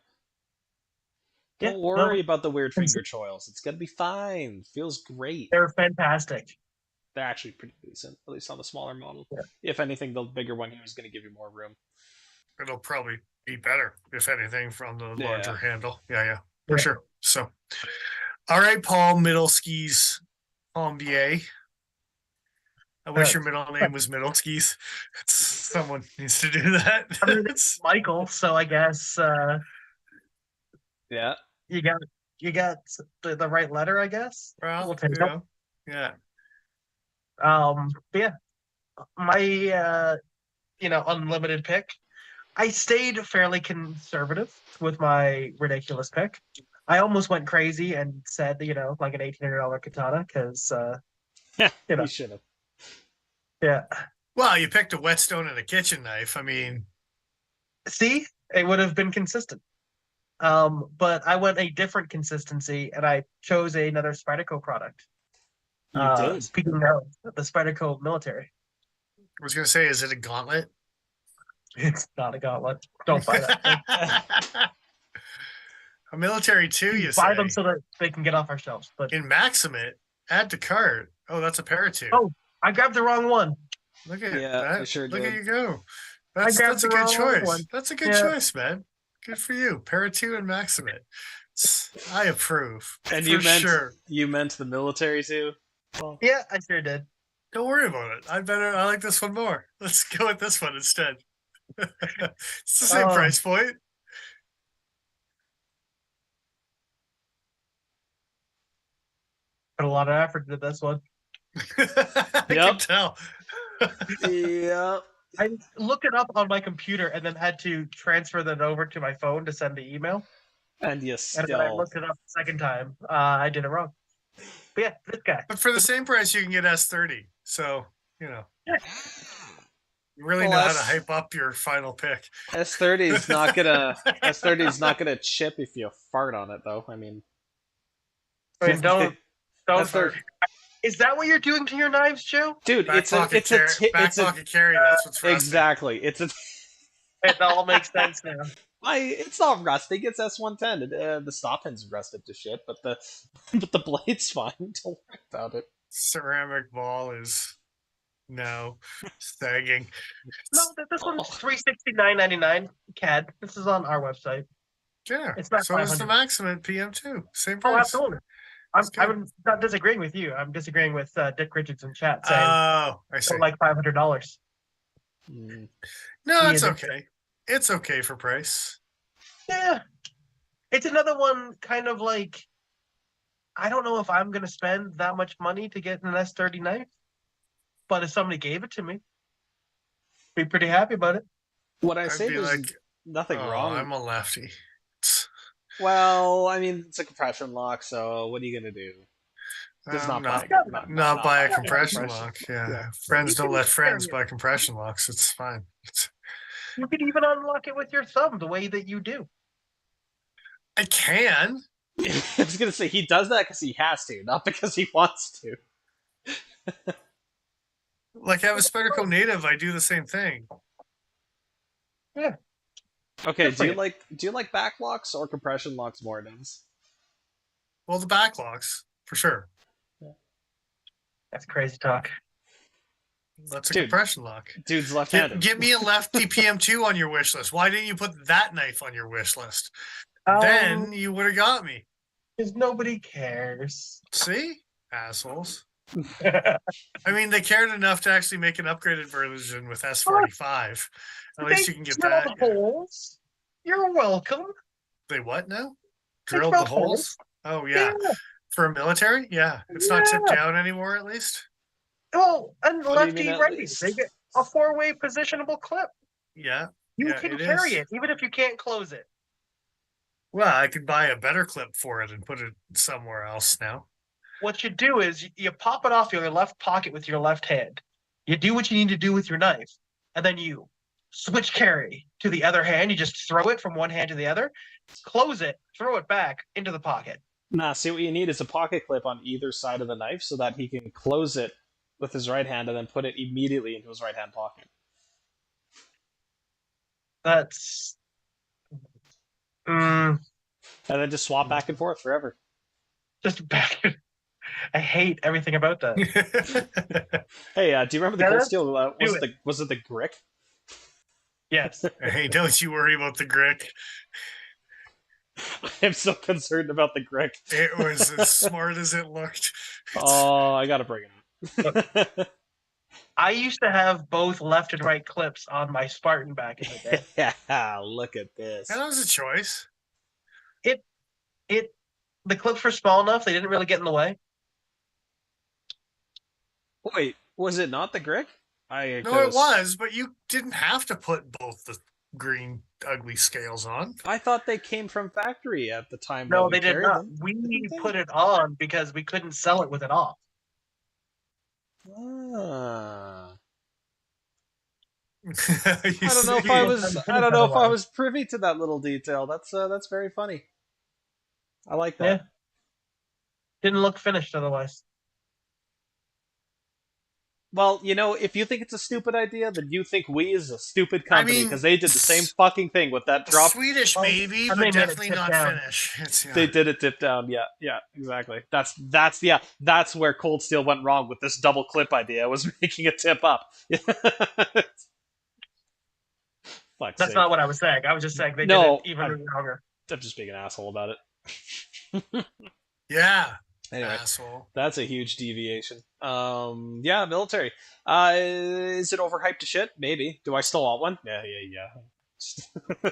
Yeah, Don't worry about the weird finger choils. It's gonna be fine. Feels great. they're fantastic. They're actually pretty decent, at least on the smaller model. Yeah. If anything, the bigger one here is gonna give you more room. it'll probably be better, if anything, from the larger Yeah. handle. Yeah, for Yeah. sure. So, all right, Paul Middleskis Pombier. I wish your middle name was Middleskis. Someone needs to do that. I mean, it's Michael, so I guess Yeah. you got the right letter. I guess well, we'll take yeah. But yeah, my unlimited pick. I stayed fairly conservative with my ridiculous pick. I almost went crazy and said, like an $1,800 katana because, You should have. yeah. Well, you picked a whetstone and a kitchen knife. I mean, See, it would have been consistent. But I went a different consistency and I chose another Spyderco product. You did. Speaking of the Spyderco military, I was going to say, is it a gauntlet? it's not a gauntlet. Don't buy that. A military too, you buy say? them so that they can get off our shelves. But in Maximate, add to cart. Oh, that's a pair of two. Oh, I grabbed the wrong one. Look at that. You sure Look did. at you go. That's a good choice. That's a good choice, man. Good for you. Pair of two and Maximate. I approve. And you meant the military too? Well, yeah, I sure did. Don't worry about it. I like this one more. Let's go with this one instead. It's the same price point. Put a lot of effort into this one. I can tell. Yeah. I looked it up on my computer and then had to transfer that over to my phone to send the email. And yes, and then I looked it up the second time. I did it wrong. But yeah, this guy. But for the same price, you can get S30. So, Yeah. You really know how to hype up your final pick. S30 is not gonna chip if you fart on it, though. I mean, don't fart. Is that what you're doing to your knives, Joe? Dude, back pocket carry. That's what's rusty. Exactly. It all makes sense now. It's not rusting. It's S110. The stop pin's rusted to shit, but the blade's fine. Don't worry about it. Ceramic ball is sagging. No, this one's $369.99 CAD. This is on our website. Yeah, it's not. So is the Maximate PM2. Same price. Oh, absolutely. I'm not disagreeing with you. I'm disagreeing with Dick Richards in chat saying, I see. Like $500. No, it's okay. It's okay for price. Yeah. It's another one kind of like, I don't know if I'm going to spend that much money to get an S30 knife, but if somebody gave it to me, be pretty happy about it. What I say is nothing wrong. I'm a lefty. Well, I mean, it's a compression lock, so what are you going to do? Just not buy a compression lock. Yeah. Friends don't let friends buy compression locks. It's fine. You could even unlock it with your thumb the way that you do. I can. I was going to say, he does that because he has to, not because he wants to. Like I have a Spyderco native, I do the same thing. Yeah. Okay, do you like back locks or compression locks more, Dennis? Well, the back locks, for sure. Yeah. That's crazy talk. That's a compression lock. Dude's left-handed. Get me a lefty PM2 on your wish list. Why didn't you put that knife on your wish list? Then you would have got me. Because nobody cares. See? Assholes. I mean, they cared enough to actually make an upgraded version with S45. At least you can get that. Holes. You're welcome. They what now? Drilled the holes? Oh, yeah. For a military? Yeah. It's not tipped down anymore, at least? Oh, and lefty righty. They get a 4-way positionable clip. Yeah. You can carry it, even if you can't close it. Well, I could buy a better clip for it and put it somewhere else now. What you do is you pop it off your left pocket with your left hand. You do what you need to do with your knife, and then you switch carry to the other hand. You just throw it from one hand to the other, close it, throw it back into the pocket. Nah, see, what you need is a pocket clip on either side of the knife so that he can close it with his right hand and then put it immediately into his right hand pocket. That's... And then just swap back and forth forever. Just back. I hate everything about that. Hey, do you remember the Cold Steel? Was it the Grick? Yes. Hey, don't you worry about the Grick. I'm so concerned about the Grick. It was as smart as it looked. Oh, I gotta bring it up. I used to have both left and right clips on my Spartan back in the day. Yeah, look at this. That was a choice. The clips were small enough; they didn't really get in the way. Wait, Was it not the Grick? No, it was, but you didn't have to put both the green ugly scales on. I thought they came from factory at the time. No, that we they did carried not. them. We put it on because we couldn't sell it with it off. Ah. I I don't know if I was. I don't know if I was privy to that little detail. That's very funny. I like that. Yeah. Didn't look finished otherwise. Well, if you think it's a stupid idea, then you think we is a stupid company because they did the same fucking thing with that drop. Swedish maybe, but definitely not Finnish. They did it tip down. Yeah, exactly. That's where Cold Steel went wrong with this double clip idea. Was making a tip up. That's not what I was saying. I was just saying they did it even wronger. I'm just being an asshole about it. Yeah. Anyway, asshole. That's a huge deviation. Yeah, military. Is it overhyped to shit? Maybe. Do I still want one? Yeah.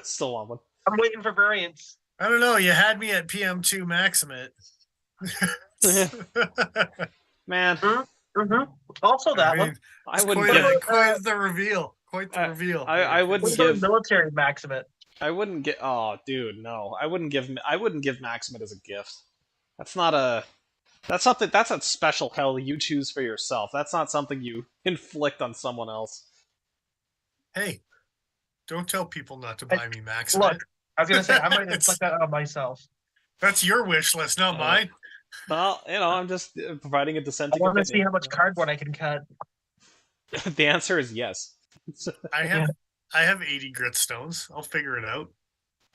Still want one. I'm waiting for variants. I don't know. You had me at PM2 Maximate. Man. Mm-hmm. Also that one. I wouldn't give quite the reveal. Quite the reveal. I wouldn't give military Maximate. I wouldn't get. Oh, dude, no. I wouldn't give Maximate as a gift. That's not a. That's something. That's a special hell you choose for yourself. That's not something you inflict on someone else. Hey, don't tell people not to buy me Maximate. Look, I was gonna say I might inflict that on myself. That's your wish list, not mine. Well, I'm just providing a dissenting opinion. I want to see how much cardboard I can cut. The answer is yes. I have 80 grit stones. I'll figure it out.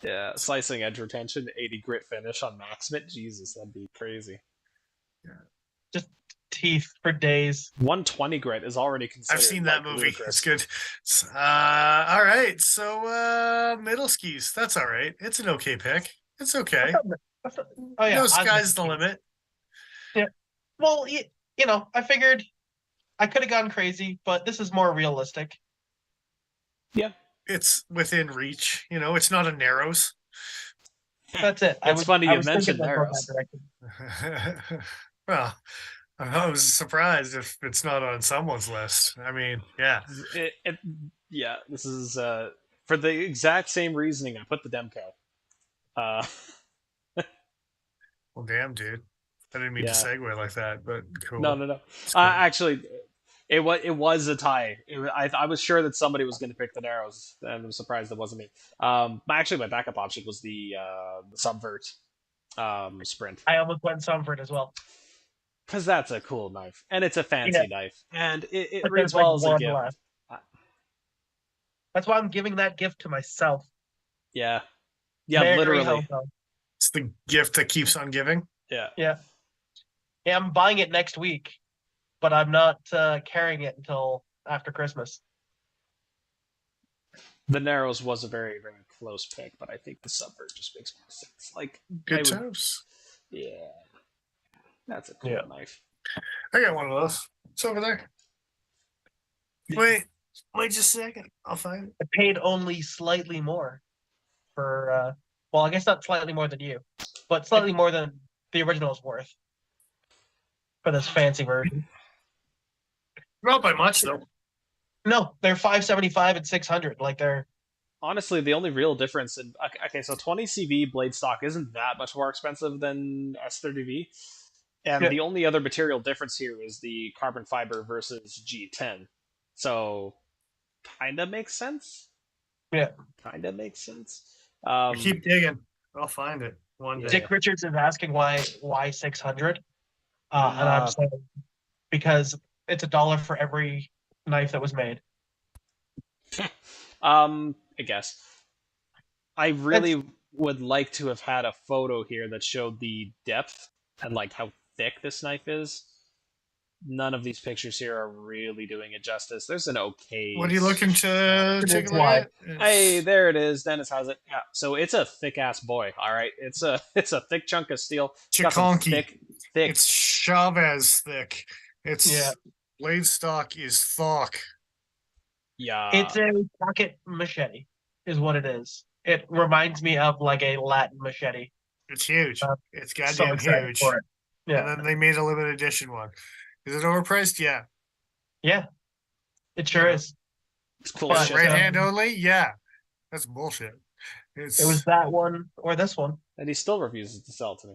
Yeah, slicing edge retention, 80 grit finish on Maximate. Jesus, that'd be crazy. Yeah. Just teeth for days. 120 grit is already considered. I've seen that movie. Ludicrous. It's good. All right. So middle skis. That's all right. It's an okay pick. It's okay. Oh yeah. No sky's the limit. Yeah. Well, I figured I could have gone crazy, but this is more realistic. Yeah. It's within reach. It's not a Narrows. That's it. It's funny you mentioned Narrows. Well, I was surprised if it's not on someone's list. I mean, yeah. Yeah, this is for the exact same reasoning I put the Demco. Well, damn, dude. I didn't mean to segue like that, but cool. No. Cool. Actually, it was a tie. I was sure that somebody was going to pick the Narrows, and I'm surprised it wasn't me. Actually, my backup option was the Subvert Sprint. I almost went Subvert as well. Because that's a cool knife, and it's a fancy knife, and it reads well as a gift. That's why I'm giving that gift to myself. Yeah, literally. It's the gift that keeps on giving. Yeah. I'm buying it next week, but I'm not carrying it until after Christmas. The Narrows was a very, very close pick, but I think the Subvert just makes more sense. Like good times. Yeah. That's a cool knife. I got one of those. It's over there. Wait just a second. I'll find it. I paid only slightly more for, I guess not slightly more than you, but slightly more than the original is worth for this fancy version. Not by much, though. No, they're $575 and $600. Like they're. Honestly, the only real difference in so 20 CV blade stock isn't that much more expensive than S30V. And the only other material difference here is the carbon fiber versus G10. So, kind of makes sense. Yeah. Kind of makes sense. Keep digging. I'll find it one day. Dick Richards is asking why 600. And I'm saying because it's $1 for every knife that was made. I guess. I really would like to have had a photo here that showed the depth and like how thick this knife is. None of these pictures here are really doing it justice. There's an okay. What are you looking to take a look at? Hey, there it is. Dennis has it. Yeah. So it's a thick ass boy. All right. It's a thick chunk of steel. Chikonki. Thick. It's Chavez thick. It's blade stock is Thok. Yeah. It's a pocket machete, is what it is. It reminds me of like a Latin machete. It's huge. It's goddamn huge. For it. Yeah. And then they made a limited edition one. Is it overpriced? Yeah. Yeah, it sure Yeah. is. It's cool But, shit. Right Though. hand only? Yeah. That's bullshit. It was It's that one or this one. And he still refuses to sell to me.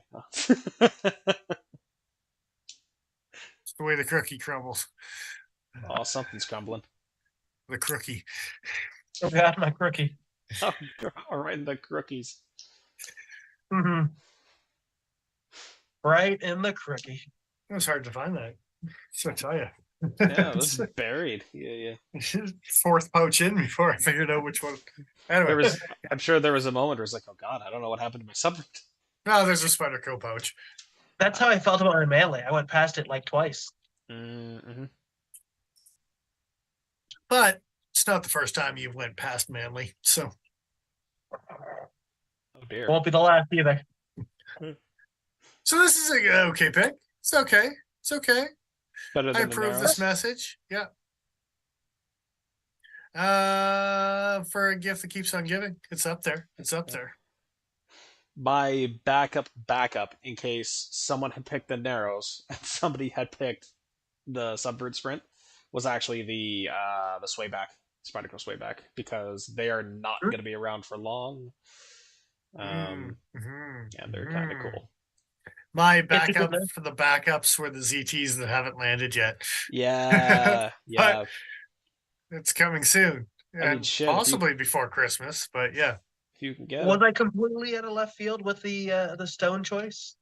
the way the cookie crumbles. Oh, something's crumbling. The crookie. Oh God, my crookie. Oh, right in the crookies. Mm-hmm. Right in the crookie. It was hard to find that. So I tell you. Yeah, it was buried. Yeah. Fourth pouch in before I figured out which one. Anyway, I'm sure there was a moment where it's like, oh god, I don't know what happened to my subject. no, there's a Spyderco pouch. That's how I felt about my Manly. I went past it like twice. Mm-hmm. But it's not the first time you went past Manly, so. Oh dear. Won't be the last either. So this is a okay pick. It's okay. It's okay. Better I than approve this message. Yeah. For a gift that keeps on giving, it's up there. It's up there. My backup in case someone had picked the Narrows and somebody had picked the Subvert Sprint was actually the Swayback, Spyderco Swayback, because they are not going to be around for long. And they're kind of cool. My backup for the backups were the ZTs that haven't landed yet. Yeah, yeah. It's coming soon. I mean, shit, possibly before Christmas, but yeah. If you can get Was I completely out of left field with the stone choice?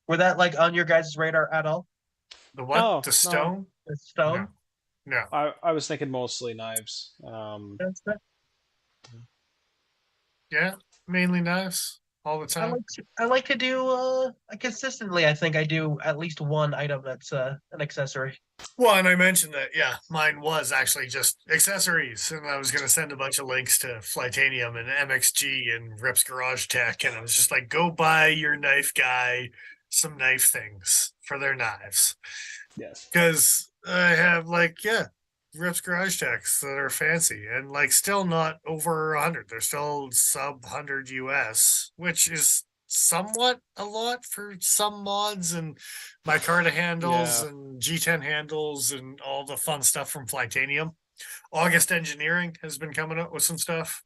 Were that like on your guys' radar at all? The what? No, the stone? The stone? No. I was thinking mostly knives. Yeah, mainly knives all the time. I like to do consistently. I think I do at least one item that's an accessory. Well, and I mentioned that, yeah, mine was actually just accessories, and I was going to send a bunch of links to Flightanium and MXG and Rips Garage Tech, and I was just like, go buy your knife guy some knife things for their knives. Yes. Because I have Rips Garage Techs that are fancy and still not over 100. They're still sub 100 US, which is somewhat a lot for some mods and micarta handles and G10 handles and all the fun stuff from Flightanium. August Engineering has been coming up with some stuff.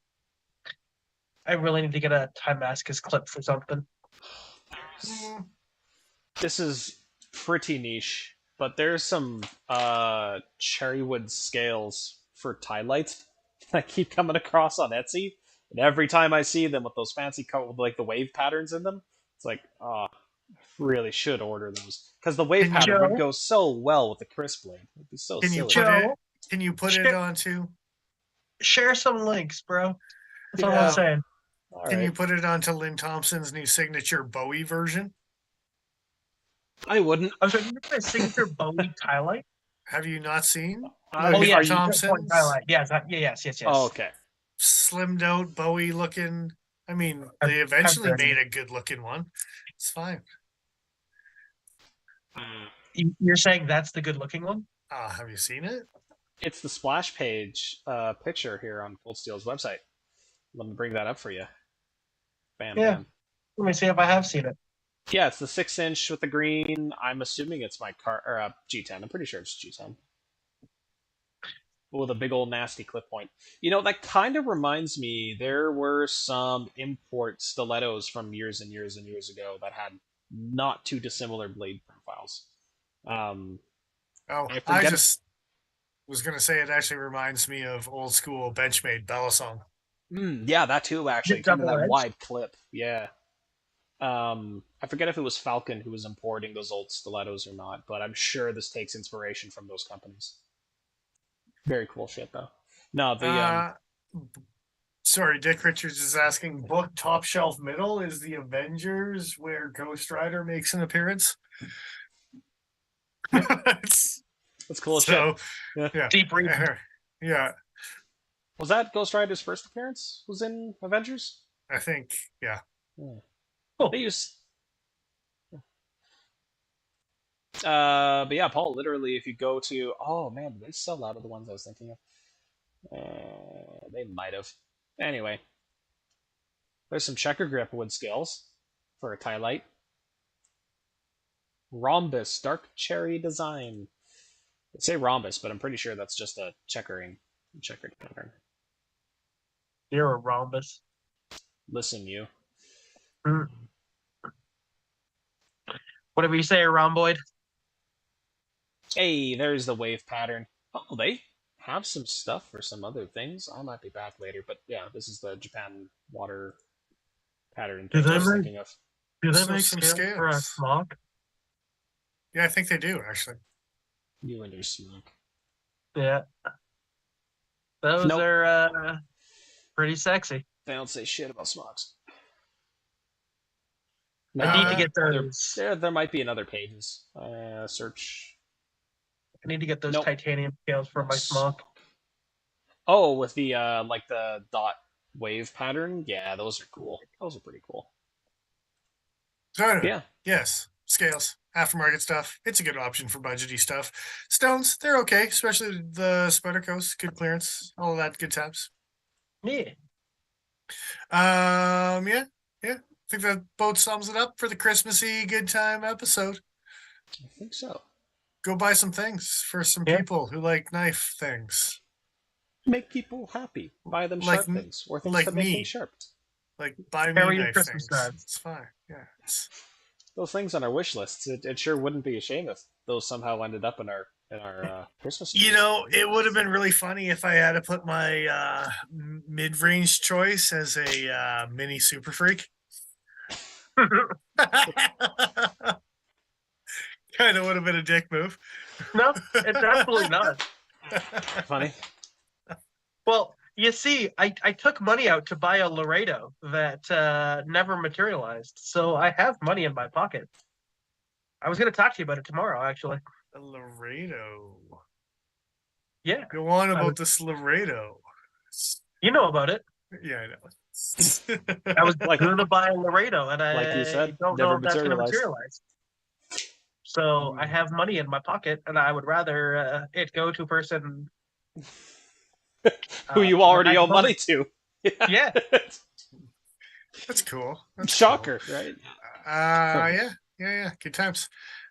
I really need to get a Timascus clip for something. This is pretty niche, but there's some cherrywood scales for tie lights that I keep coming across on Etsy. And every time I see them with those fancy with the wave patterns in them, it's like, I really should order those because the wave pattern would go so well with the crisp blade. It'd be so silly. Can you put it onto? Share some links, bro. That's all I'm saying. Can you put it onto Lynn Thompson's new signature Bowie version? I wouldn't. I'm sorry, you signature Bowie tie light? Have you not seen? Yeah, Thompson's tie light. Yes. Oh, okay. Slimmed out Bowie looking. I mean, they eventually made a good looking one. It's fine. You're saying that's the good looking one? Have you seen it? It's the splash page picture here on Cold Steel's website. Let me bring that up for you. Bam, bam. Let me see if I have seen it. Yeah, it's the 6-inch with the green. I'm assuming it's my G10. I'm pretty sure it's G10. With a big old nasty clip point. You know, that kind of reminds me, there were some import stilettos from years and years and years ago that had not too dissimilar blade profiles. I just was going to say it actually reminds me of old school Benchmade Bellasong. Yeah, that too, actually. Kind of that wide clip. Yeah. I forget if it was Falcon who was importing those old stilettos or not, but I'm sure this takes inspiration from those companies. Very cool shit, though. No, sorry, Dick Richards is asking, book Top Shelf Middle is the Avengers where Ghost Rider makes an appearance? That's cool shit. Yeah. Deep read. Yeah. Was that Ghost Rider's first appearance? Was in Avengers? I think, yeah. Cool. They use... but yeah, Paul, literally, if you go to... Oh, man, did they sell out of the ones I was thinking of? They might have. Anyway. There's some checker grip wood scales for a tie light. Rhombus, dark cherry design. They say rhombus, but I'm pretty sure that's just a checkered pattern. You're a rhombus. Listen, you. Mm. Whatever you say, rhomboid. Hey, there's the wave pattern. Oh, they have some stuff for some other things. I might be back later, but yeah, this is the Japan water pattern Do thing I they was make thinking of. Some scales for a scales. smock? Yeah, I think they do actually. You and your smoke. Yeah. Those Nope. are pretty sexy. They don't say shit about smocks. I need to get there, those. there might be in other pages. Search. I need to get those Nope. titanium scales for my smock. Oh, with the like the dot wave pattern. Yeah, those are cool. Those are pretty cool. So anyway, Yeah. yes, scales, aftermarket stuff. It's a good option for budgety stuff. Stones, they're okay, especially the Spider Coast, good clearance, all of that, good times. Yeah. Yeah. I think that both sums it up for the Christmassy good time episode. I think so. Go buy some things for some people who like knife things. Make people happy. Buy them sharp things or things that make things sharp. Like buy me knife things. It's fine. Yeah. Those things on our wish lists. It sure wouldn't be a shame if those somehow ended up in our Christmas. You know, it would have been really funny if I had to put my mid-range choice as a mini super freak. Kind of would have been a dick move. No, it's absolutely not. Funny. Well, you see, I took money out to buy a Laredo that never materialized, so I have money in my pocket. I was going to talk to you about it tomorrow, actually. A Laredo. Yeah. Go on about this Laredo. You know about it. Yeah, I know. I was going to buy a Laredo, and like you said, don't know if that's going to materialize. So I have money in my pocket, and I would rather it go to a person who you already owe money to. Yeah. That's cool. That's shocker, cool. Right? Yeah. Good times.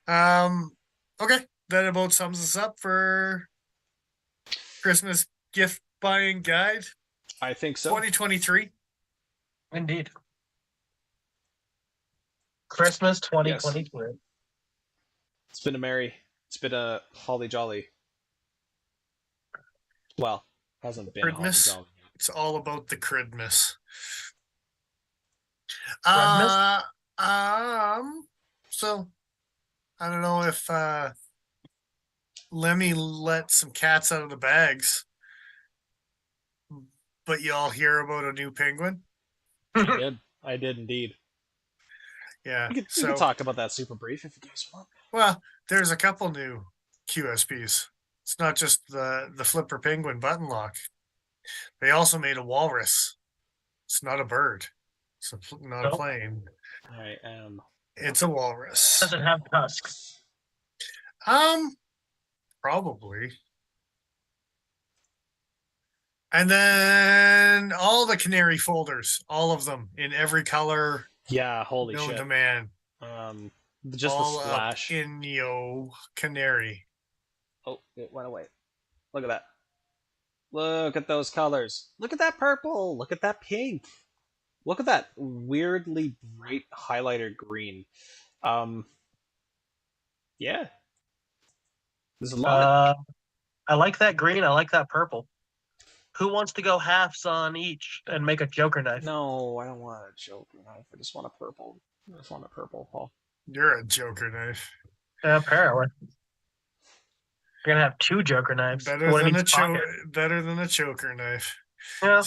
Okay, that about sums us up for Christmas gift buying guide. I think so. 2023. Indeed. Christmas 2023. Yes. It's been a holly jolly. Well, hasn't been Cridmas. holly jolly. It's all about the Cridmas. So I don't know if Lemmy let some cats out of the bags, but y'all hear about a new penguin? I did indeed. Yeah. We could talk about that super brief if you guys want. Well, there's a couple new QSPs. It's not just the flipper penguin button lock. They also made a walrus. It's not a bird. It's not a plane. I am. It's a walrus. Does it have tusks? Probably. And then all the canary folders, all of them in every color. Yeah, holy known shit. to man. Just all the splash. In yo canary. Oh, it went away. Look at that. Look at those colors. Look at that purple. Look at that pink. Look at that weirdly bright highlighter green. Yeah. There's a lot. I like that green. I like that purple. Who wants to go halves on each and make a Joker knife? No, I don't want a Joker knife. I just want a purple. Paul. You're a Joker knife. Apparently. You're gonna have two Joker knives. Better than a choker knife. Yeah.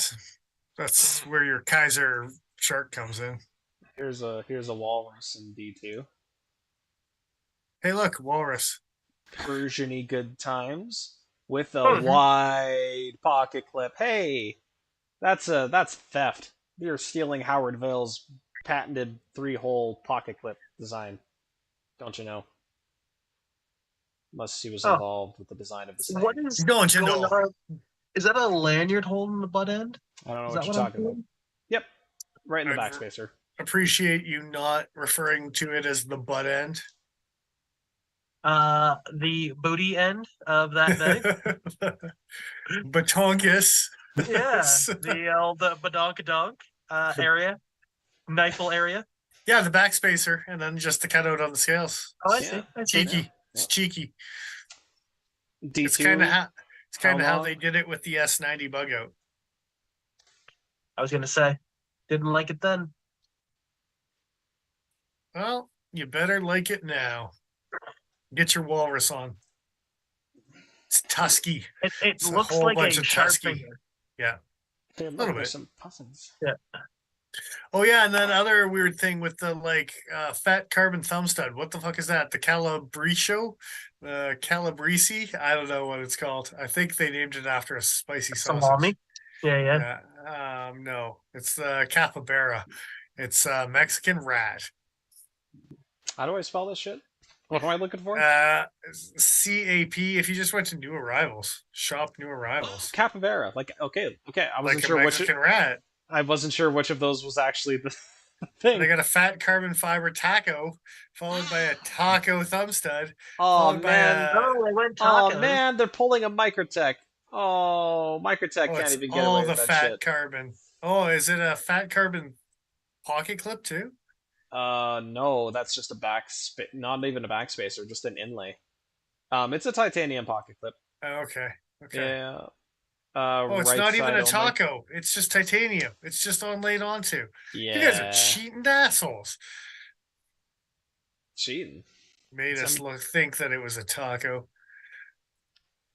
That's where your Kaiser shark comes in. Here's a walrus in D2. Hey, look, walrus. Persian-y good times with a wide pocket clip. Hey, that's theft. You're stealing Howard Vale's patented 3-hole pocket clip design. Don't you know? Unless he was involved with the design of this thing. What is Don't you know? Is that a lanyard hole in the butt end? I don't know what you're talking about. Yep. Right in the backspacer. Appreciate you not referring to it as the butt end. The booty end of that knife. Batonkus. Yeah, the old badonkadonk area, knifle area. Yeah, the backspacer, and then just the cutout on the scales. Oh, I see. I see. Cheeky. Yeah. It's cheeky. D2. It's kind of how long? they did it with the S90 bug out. I was gonna say, didn't like it then. Well, you better like it now. Get your walrus on. It's tusky. It It's looks a whole like bunch a of sharp tusky. finger. Yeah. Hey, little there's bit. some puffins. Yeah. Oh yeah, and then other weird thing with the fat carbon thumb stud. What the fuck is that? The Calabricio? Calabrese? I don't know what it's called. I think they named it after a spicy sausage. Salami. Yeah. No, it's the capybara. It's Mexican rat. How do I spell this shit? What am I looking for? CAP. If you just went to New Arrivals, shop New Arrivals. Capybara. Okay. I wasn't Like a sure Mexican rat. I wasn't sure which of those was actually the thing. They got a fat carbon fiber taco, followed by a taco thumb stud. Oh followed man! By I went Oh tacos. man! They're pulling a Microtech. Oh, Microtech can't even get away with the that fat shit. carbon. Oh, is it a fat carbon pocket clip too? No, that's just not even a backspacer, just an inlay. It's a titanium pocket clip. Oh, okay. Yeah. It's Right not even a side only. taco. It's just titanium. It's just laid onto. Yeah. You guys are cheating assholes. Cheating. Made us think that it was a taco.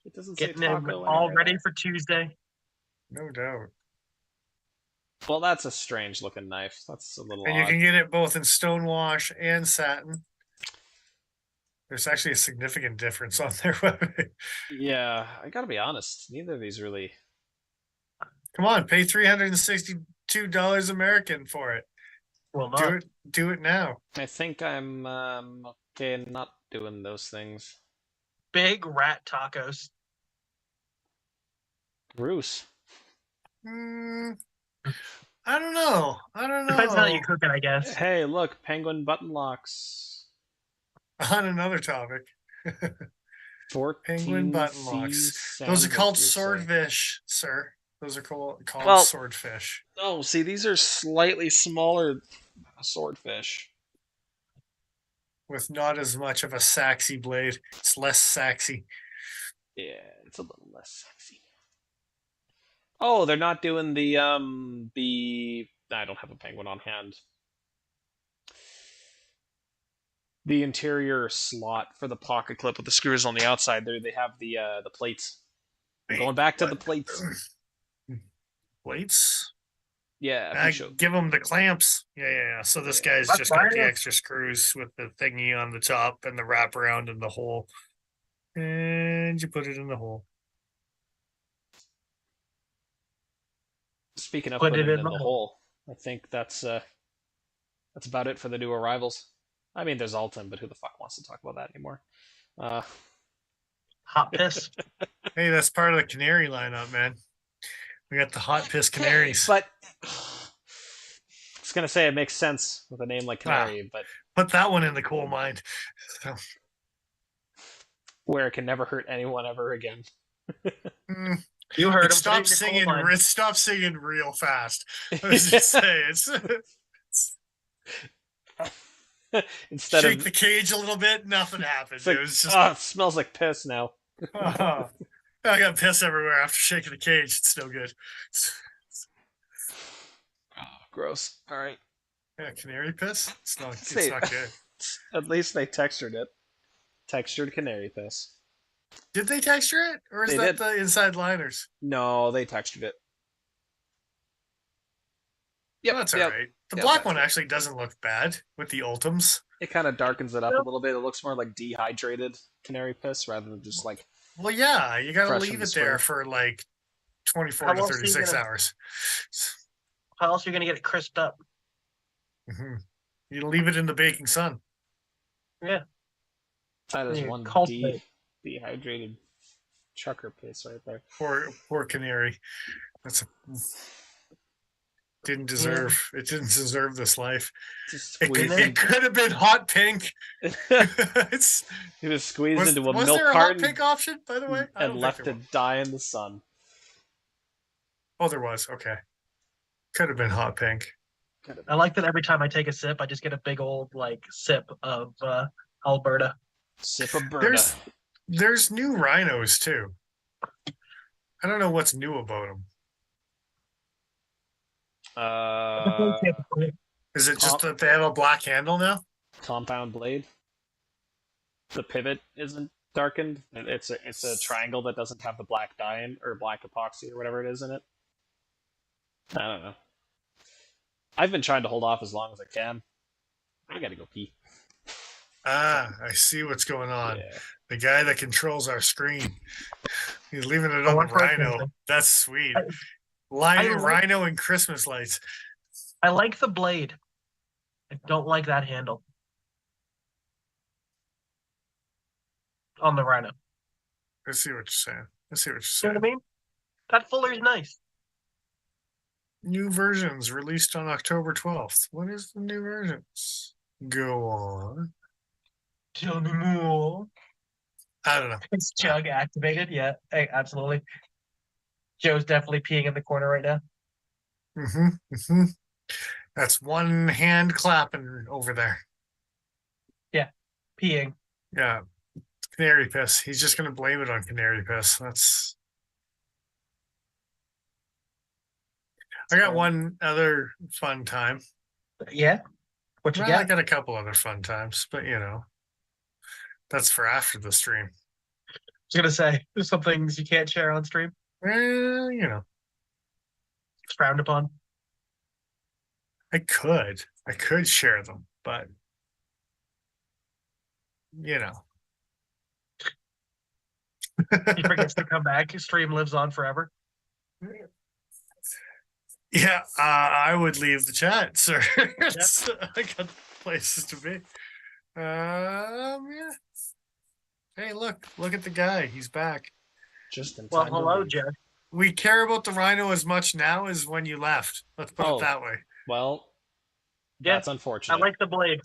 It doesn't Getting say taco. him all ready for Tuesday. No doubt. Well, that's a strange looking knife. That's a little And odd. you can get it both in stonewash and satin. There's actually a significant difference on their website. Yeah, I gotta be honest. Neither of these really. Come on, pay $362 American for it. Well, not. Do it now. I think I'm okay not doing those things. Big rat tacos. Bruce. I don't know. Depends how you cook it, I guess. Hey, look, penguin button locks. On another topic. Penguin button locks. Those are called swordfish, sir. Those are called swordfish. Oh, see, these are slightly smaller than a swordfish. With not as much of a sexy blade. It's less sexy. Yeah, it's a little less sexy. Oh, they're not doing the I don't have a penguin on hand. The interior slot for the pocket clip with the screws on the outside. There, they have the plates. Going back to the plates. Plates? Yeah, give them the clamps. Yeah. So this guy's just got the extra screws with the thingy on the top and the wraparound in the hole. And you put it in the hole. Speaking of putting it in the hole, I think that's about it for the new arrivals. I mean, there's Alton, but who the fuck wants to talk about that anymore? Hot piss. Hey, that's part of the canary lineup, man. We got the hot piss canaries. But I was gonna say it makes sense with a name like Canary, but put that one in the coal mine. So. Where it can never hurt anyone ever again. You heard him. Stop singing. Stop singing real fast. Let's just say Instead shake the cage a little bit. Nothing happened. Like, it was just. It smells like piss now. I got piss everywhere after shaking the cage. It's no good. Gross. All right. Yeah, canary piss. It's not good. At least they textured it. Textured canary piss. Did they texture it, or is that the inside liners? No, they textured it. Yep, that's all right. The black one actually doesn't look bad with the ultims. It kind of darkens it up a little bit. It looks more like dehydrated canary piss rather than just like. Well, yeah, you gotta leave it there for like 24 to 36 hours. How else are you gonna get it crisped up? Mm-hmm. You leave it in the baking sun. Yeah. That is one dehydrated chucker piss right there. Poor canary. That's Didn't deserve. It didn't deserve this life. Just It could have been hot pink. He was squeezed into a was milk there a carton hot pink option, by the way? I and don't left think to there was. die in the sun. Oh, there was. Okay. Could have been hot pink. I like that every time I take a sip, I just get a big old like sip of Alberta. Sip of Berta. There's new rhinos too. I don't know what's new about them. Is it just that they have a black handle now? Compound blade. The pivot isn't darkened. It's a triangle that doesn't have the black dye in, or black epoxy or whatever it is in it. I don't know. I've been trying to hold off as long as I can. I gotta go pee. Ah, I see what's going on. Yeah. The guy that controls our screen. He's leaving it on the rhino. That's sweet. Lining rhino and Christmas lights. I like the blade. I don't like that handle on the rhino. I see what you're saying. You know what I mean? That fuller's nice. New versions released on October 12th. What is the new versions? Go on. Tell me more. I don't know. Is Jug activated? Yeah, absolutely. Joe's definitely peeing in the corner right now. That's one hand clapping over there. Yeah, peeing. Yeah, canary piss. He's just gonna blame it on canary piss. That's. I got one other fun time. Yeah, what you got? I got a couple other fun times, but that's for after the stream. I was gonna say there's some things you can't share on stream. Well, it's frowned upon. I could share them, but He forgets to come back. His stream lives on forever. Yeah, I would leave the chat, sir. I got places to be. Yeah. Hey, look at the guy. He's back. Just in time. Well, hello, Jeff. We care about the rhino as much now as when you left. Let's put it that way. Well, that's unfortunate. I like the blade.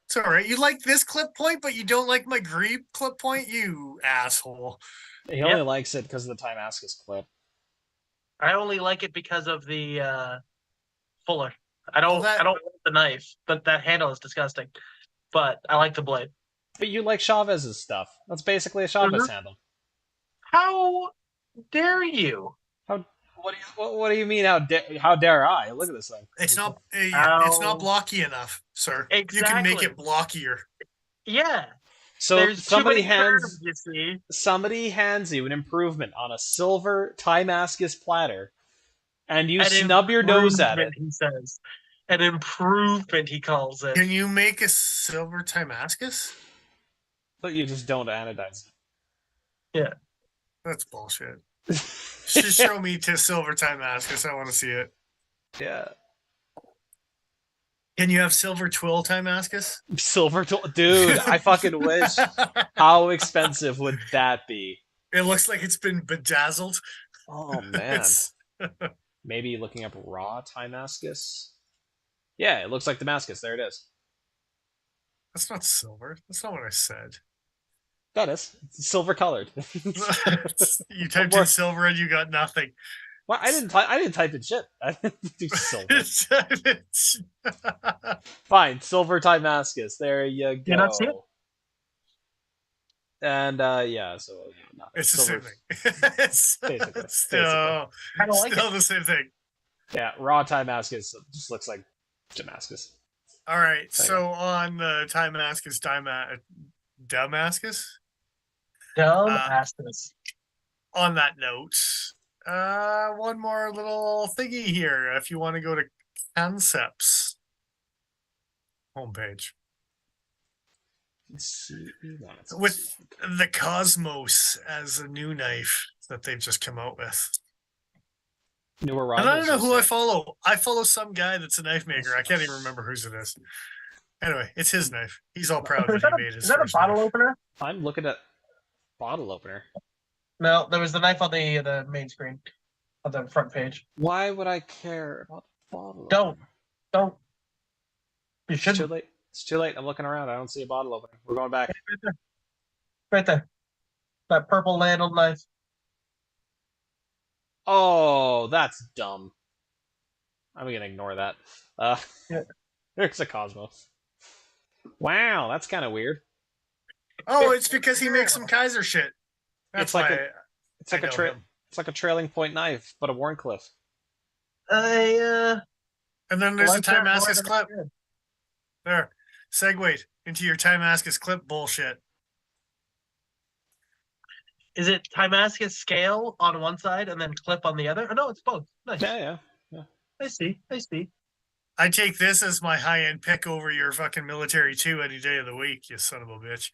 It's all right. You like this clip point, but you don't like my Grebe clip point, you asshole. He only likes it because of the Timascus clip. I only like it because of the fuller. I don't want the knife, but that handle is disgusting. But I like the blade. But you like Chavez's stuff. That's basically a Chavez handle. How dare you? What do you mean? How dare I? Look at this thing. It's not. It's not blocky enough, sir. Exactly. You can make it blockier. Yeah. So there's somebody hands you an improvement on a silver Timascus platter, and you snub your nose at it. He says, an improvement. He calls it. Can you make a silver Timascus? But you just don't anodize it. Yeah, that's bullshit. Just show me to silver Timascus. I want to see it. Yeah. Can you have silver twill Timascus? Silver twill, dude! I fucking wish. How expensive would that be? It looks like it's been bedazzled. Oh man. Maybe looking up raw Timascus. Yeah, it looks like Damascus. There it is. That's not silver. That's not what I said. That is. It's silver colored. You typed in silver and you got nothing. Well, I didn't type in shit. I didn't do silver. Fine, silver Timascus. There you go. You not see it? And yeah, so it's the same thing. It's basically still the same thing. Yeah, raw Timascus just looks like Damascus. All right, so on the Timascus, Damascus. On that note, one more little thingy here. If you want to go to Concepts homepage. With the Cosmos as a new knife that they've just come out with. Newer and I don't know who I follow. I follow some guy that's a knife maker. I can't even remember whose it is. Anyway, it's his knife. He's all proud that he made his. Is that a bottle opener? I'm looking at bottle opener. No, there was the knife on the main screen. on the front page. Why would I care about the bottle? Don't. You It's shouldn't. too late. It's too late. I'm looking around. I don't see a bottle opening. We're going back. Right there. Right there. That purple handled knife. Oh, that's dumb. I'm gonna ignore that. Yeah. There's a Cosmos. Wow, that's kind of weird. Oh, it's because he makes some Kaiser shit. That's It's like a trailing point knife, but a Warncliffe. I And then there's like a Timascus that clip. There. Segued into your Timascus clip bullshit. Is it Timascus scale on one side and then clip on the other? Oh, no, it's both. Nice. Yeah. I see. I take this as my high-end pick over your fucking military 2 any day of the week, you son of a bitch.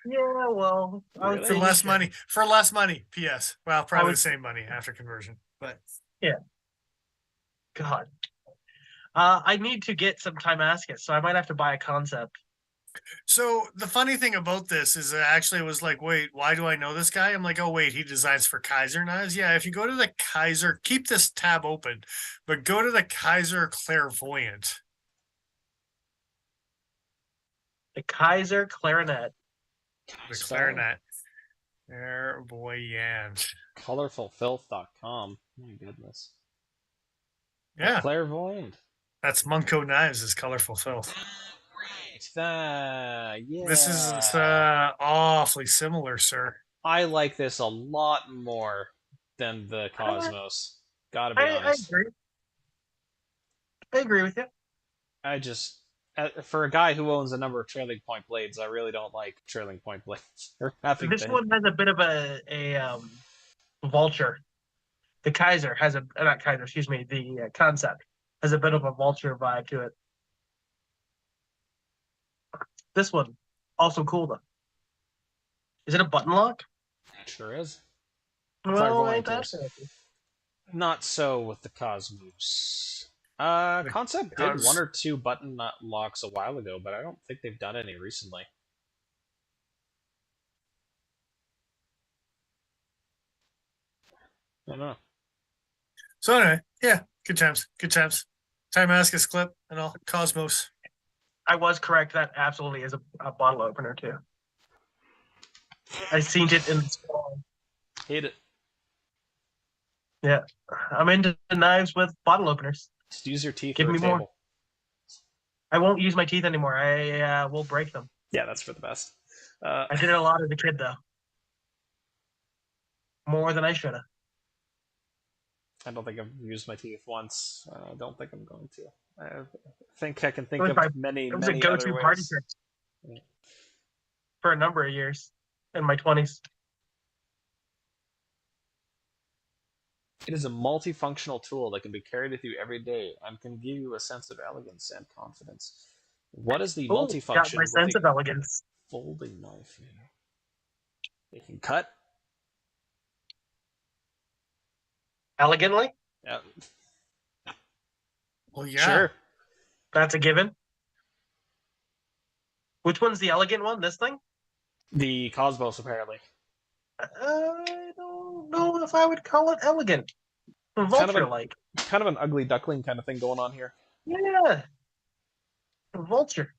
Yeah, well, really? For less money. For less money, P.S. Well, probably the same money after conversion, but yeah. God. I need to get some Timascus, so I might have to buy a concept. So the funny thing about this is I actually was like, wait, why do I know this guy? I'm like, oh wait, he designs for Kaiser knives. Yeah, if you go to the Kaiser, keep this tab open, but go to the Kaiser Clairvoyant. The Kaiser Clarinet. The Clarinet. Clairvoyant. Colorfulfilth.com. My goodness. Yeah. Clairvoyant. That's Munko Knives is Colorful Filth. Right. Yeah. This is awfully similar, sir. I like this a lot more than the Cosmos. Gotta be honest. I agree with you. I just, for a guy who owns a number of trailing point blades, I really don't like trailing point blades. This one has a bit of a vulture. The Kaiser has not Kaiser, excuse me. The concept has a bit of a vulture vibe to it. This one, also cool though. Is it a button lock? It sure is. Well, ain't that not so with the Cosmos. Concept did 1 or 2 button locks a while ago, but I don't think they've done any recently. I don't know. So anyway, yeah, good times. Timascus clip and all. Cosmos. I was correct. That absolutely is a bottle opener too. I seen it in the store. Hate it. Yeah, I'm into knives with bottle openers. Just use your teeth. Give me more. I won't use my teeth anymore. I will break them. Yeah, that's for the best. I did it a lot as a kid, though. More than I should have. I don't think I've used my teeth once. I don't think I'm going to. I think I can think of many It was a go-to party trick for a number of years in my 20s. It is a multifunctional tool that can be carried with you every day and can give you a sense of elegance and confidence. What is the multifunction? Got my sense of elegance. Folding knife. It can cut elegantly. Yeah. Well, yeah. Sure. That's a given. Which one's the elegant one? This thing? The Cosmos, apparently. I don't know if I would call it elegant. Vulture-like. Kind of an ugly duckling kind of thing going on here. Yeah. A vulture.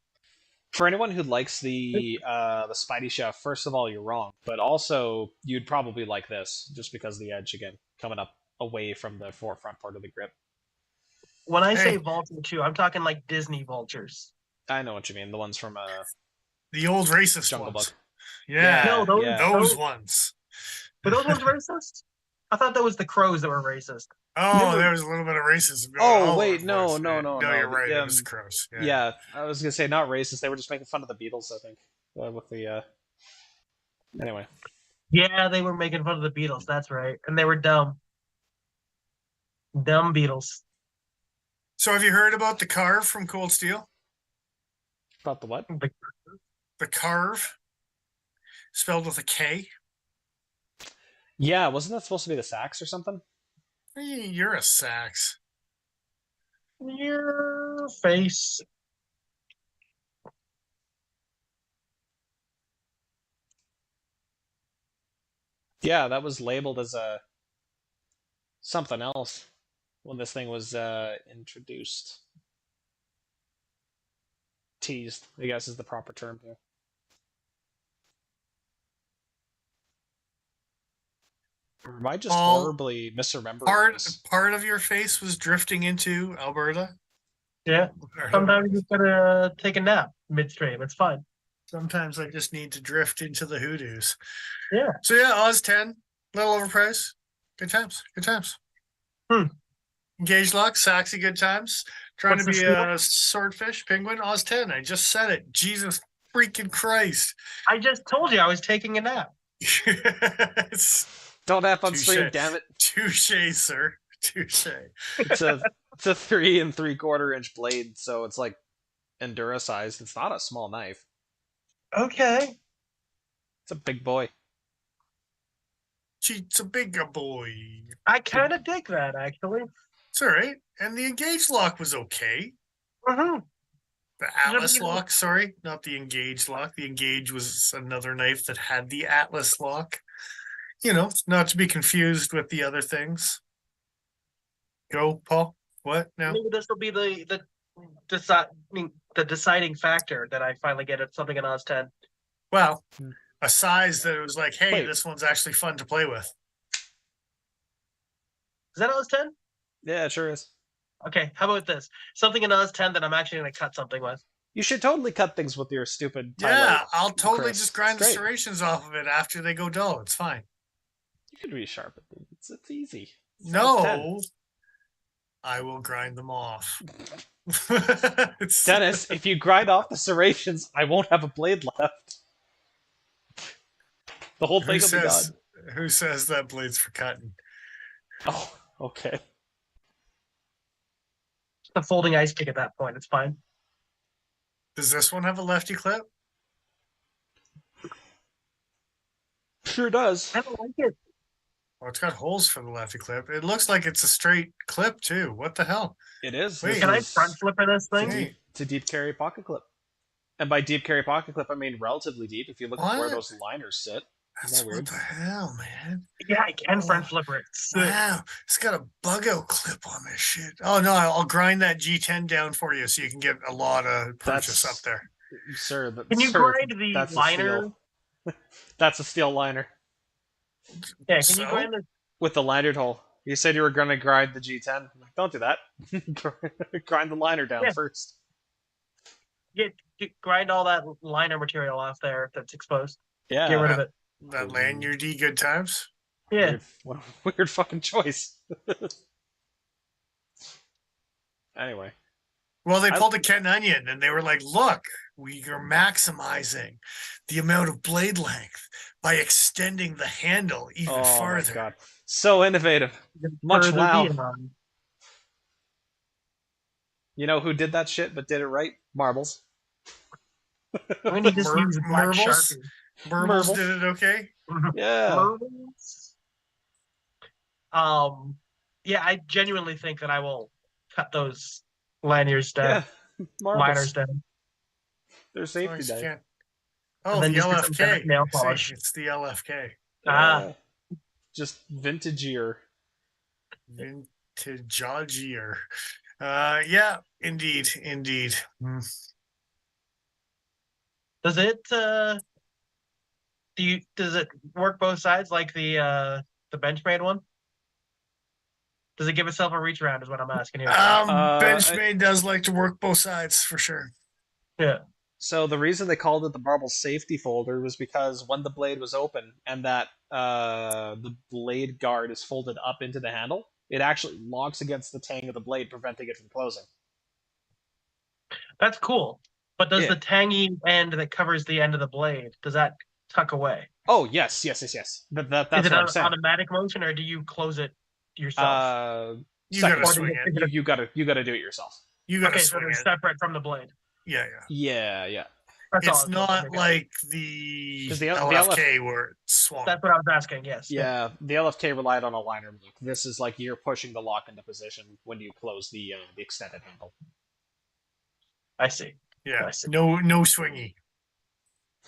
For anyone who likes the Spidey Chef, first of all, you're wrong. But also, you'd probably like this, just because of the edge, again, coming up away from the forefront part of the grip. When I say vulture, too, I'm talking like Disney vultures. I know what you mean. The ones from the old racist Jungle ones. Book. Yeah, no, those ones. Were those ones racist? I thought that was the crows that were racist. Oh, there was a little bit of racism. Wait, no. No, you're right. It was crows. Yeah, I was gonna say not racist. They were just making fun of the Beatles, I think, with the. Anyway. Yeah, they were making fun of the Beatles. That's right, and they were dumb. Dumb Beatles. So, have you heard about the Carve from Cold Steel? About the what? The Carve, spelled with a K. Yeah, wasn't that supposed to be the sax or something? You're a sax. Your face. Yeah, that was labeled as a something else when this thing was introduced. Teased, I guess, is the proper term here. Or am I just horribly misremembering part of your face was drifting into Alberta? Yeah. Sometimes you just gotta take a nap midstream. It's fine. Sometimes I just need to drift into the hoodoos. Yeah. So yeah, Oz 10, little overpriced. Good times. Good times. Engage lock, Saxy, good times. Trying to be a swordfish, penguin, Oz 10. I just said it. Jesus freaking Christ. I just told you I was taking a nap. Don't nap on stream, damn it. Touche, sir. Touche. It's a 3 3/4 inch blade, so it's like Endura sized. It's not a small knife. Okay. It's a big boy. It's a bigger boy. I kind of dig that, actually. It's all right. And the engage lock was okay. Mm-hmm. The Atlas lock, sorry, not the engage lock. The engage was another knife that had the Atlas lock. You know, not to be confused with the other things. Go, Paul. What now? Maybe this will be the deciding factor that I finally get at something in Oz 10. Well, a size that it was like, hey, this one's actually fun to play with. Is that Oz 10? Yeah, it sure is. Okay, how about this? Something in Oz 10 that I'm actually going to cut something with. You should totally cut things with your stupid. Yeah, I'll totally just grind the serrations off of it after they go dull. It's fine. You can resharpen them. It's easy. No, I will grind them off. Dennis, if you grind off the serrations, I won't have a blade left. The whole thing will be gone. Who says that blade's for cutting? Oh, okay. A folding ice pick at that point. It's fine. Does this one have a lefty clip? Sure does. I don't like it. Oh, it's got holes for the lefty clip. It looks like it's a straight clip too. What the hell? It is. Wait, can I front flipper this thing? It's a deep carry pocket clip. And by deep carry pocket clip, I mean relatively deep. If you look at where those liners sit. That's what the hell, man. Yeah, I can front flipper it. Wow, it's got a bug out clip on this shit. Oh no, I'll grind that G10 down for you so you can get a lot of purchase up there. Sir, can you grind the liner? That's a steel liner. Yeah, can you grind the with the liner hole? You said you were going to grind the G10. I'm like, don't do that. Grind the liner down first. Grind all that liner material off there that's exposed. Yeah, get rid of it. That lanyardy good times. Yeah, what a weird fucking choice. Anyway, well, they pulled a Ken Onion and they were like, "Look, we are maximizing the amount of blade length by extending the handle even farther." My God, so innovative. Much wow. You know who did that shit but did it right? Marbles. We need to use Marbles. Marbles did it okay. Yeah. Yeah, I genuinely think that I will cut those lanyards down. Yeah. Liners down. They're safety day. Oh, the LFK. Nail polish. It's the LFK. Just vintagier. Vintagier. Yeah, indeed. Does it work both sides like the Benchmade one? Does it give itself a reach around is what I'm asking you. Benchmade does like to work both sides for sure. Yeah. So the reason they called it the marble safety folder was because when the blade was open and that the blade guard is folded up into the handle, it actually locks against the tang of the blade, preventing it from closing. That's cool. But does the tangy end that covers the end of the blade, does that tuck away? Oh, yes. That's is what it I'm saying. Automatic motion, or do you close it yourself? You gotta swing it. You gotta do it yourself. You gotta swing so it. Separate from the blade. Yeah. It's not like the LFK where it swung. That's what I was asking, yes. Yeah, the LFK relied on a liner loop. This is like you're pushing the lock into position when you close the extended handle. I see. Yeah, no swingy.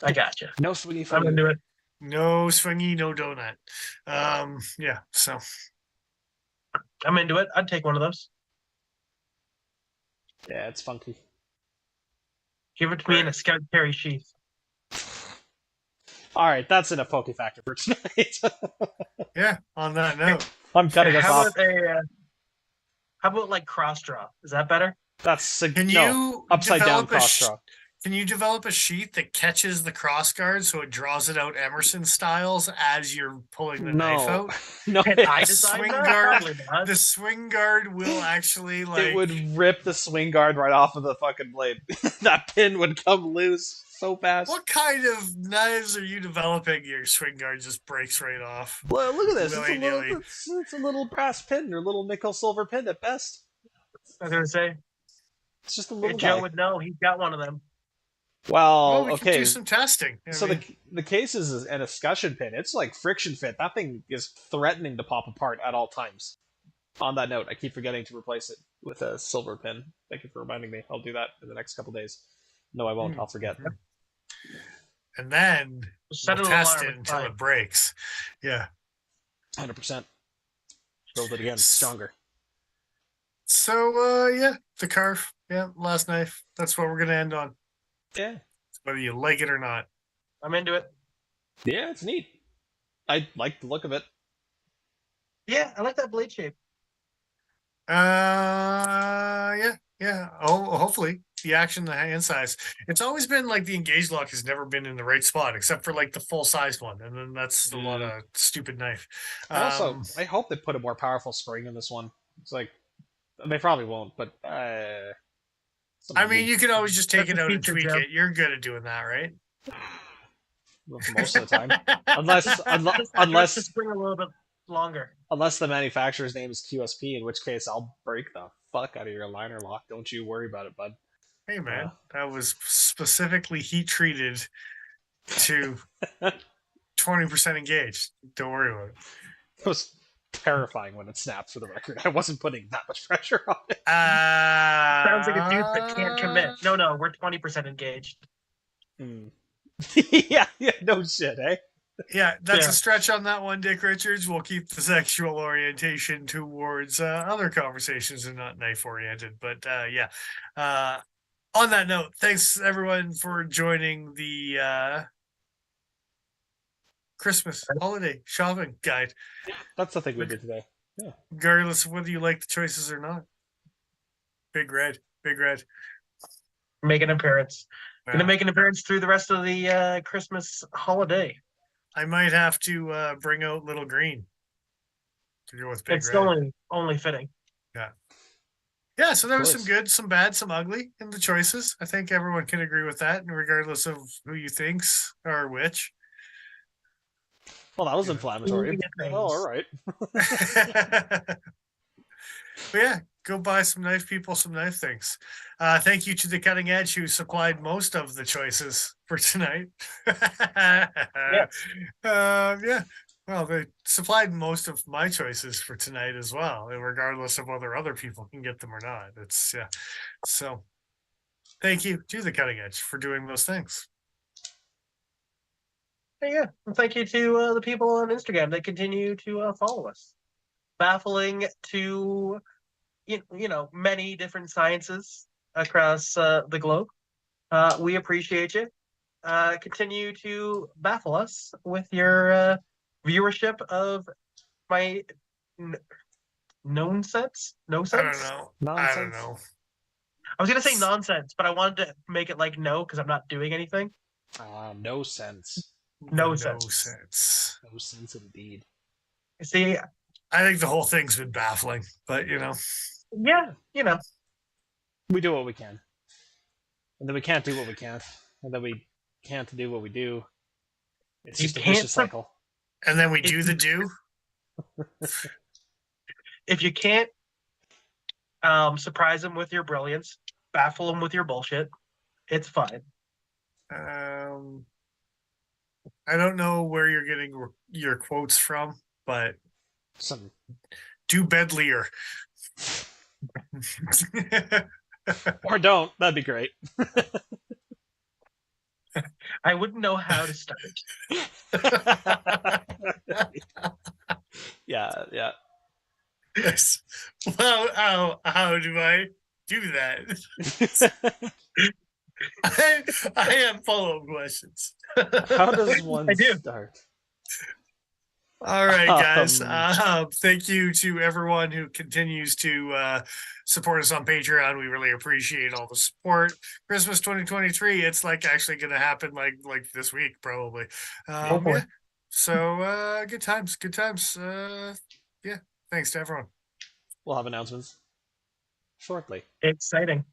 I gotcha. No swingy. I'm gonna do it. No swingy, no donut. Yeah, so. I'm into it. I'd take one of those. Yeah, it's funky. Give it to me in a Scout Carry sheath. All right, that's enough Pokey Factor for tonight. Yeah. On that note, I'm cutting us off. How about like cross draw? Is that better? That's can no you upside down develop cross draw. Can you develop a sheath that catches the cross guard so it draws it out Emerson styles as you're pulling the knife out? No, Can I design swing that? guard. Probably not. The swing guard will actually it would rip the swing guard right off of the fucking blade. That pin would come loose so fast. What kind of knives are you developing? Your swing guard just breaks right off. Well, look at this. Willy-nilly. It's a little brass pin or little nickel silver pin at best. I was gonna say. It's just a little Joe guy. would know. He's got one of them. Well, we okay. can do some testing. The case is an escutcheon pin. It's like friction fit. That thing is threatening to pop apart at all times. On that note, I keep forgetting to replace it with a silver pin. Thank you for reminding me. I'll do that in the next couple days. No, I won't. I'll forget. And then we'll test it until it breaks. Yeah. 100%. Build it again. Stronger. So, yeah, the carve. Yeah, last knife. That's what we're going to end on. Yeah. Whether you like it or not. I'm into it. Yeah, it's neat. I like the look of it. Yeah, I like that blade shape. Yeah. Oh, hopefully the action, the hand size. It's always been like the engage lock has never been in the right spot, except for like the full size one, and then that's a lot of stupid knife. Also, I hope they put a more powerful spring in this one. It's like they probably won't, but I mean, you can always just take it out and tweak it. You're good at doing that, right? Most of the time, unless the spring a little bit longer. Unless the manufacturer's name is QSP, in which case I'll break the fuck out of your liner lock. Don't you worry about it, bud. Hey, man, that was specifically heat treated to 20% engaged. Don't worry about it. It was terrifying when it snapped, for the record. I wasn't putting that much pressure on it. Sounds like a dude that can't commit. No, we're 20% engaged. yeah, no shit, eh? Yeah, that's a stretch on that one, Dick Richards. We'll keep the sexual orientation towards other conversations and not knife oriented. But on that note, thanks everyone for joining the Christmas holiday shopping guide. That's the thing we did today. Yeah. Regardless of whether you like the choices or not. Big red. Make an appearance. Gonna make an appearance through the rest of the Christmas holiday. I might have to bring out Little Green to go with Big Red. It's only fitting. Yeah, so there was some good, some bad, some ugly in the choices. I think everyone can agree with that, regardless of who you think's or which. Well, that was inflammatory. Oh, all right. But yeah, go buy some knife people, some knife things. Thank you to the Cutting Edge who supplied most of the choices for tonight. Yeah. Well, they supplied most of my choices for tonight as well, regardless of whether other people can get them or not. It's So thank you to the Cutting Edge for doing those things. Yeah, and thank you to the people on Instagram that continue to follow us. Baffling to many different sciences across the globe. We appreciate you. Continue to baffle us with your viewership of my nonsense. No sense. I don't know. I was gonna say nonsense, but I wanted to make it like no because I'm not doing anything. No sense. No sense Indeed. See, I think the whole thing's been baffling, but Yeah, we do what we can, and then we can't do what we can't, and then we can't do what we do. It's just a vicious cycle. And then we do the do. If you can't surprise them with your brilliance, baffle them with your bullshit, it's fine. I don't know where you're getting your quotes from, but do bedlier. Or don't. That'd be great. I wouldn't know how to start. Yeah. Yes. Well, how do I do that? I have follow-up questions. How does one I do. start? All right, guys. Thank you to everyone who continues to support us on Patreon. We really appreciate all the support. Christmas 2023. It's like actually going to happen like this week, probably. Yeah. So good times. Good times. Yeah. Thanks to everyone. We'll have announcements shortly. Exciting.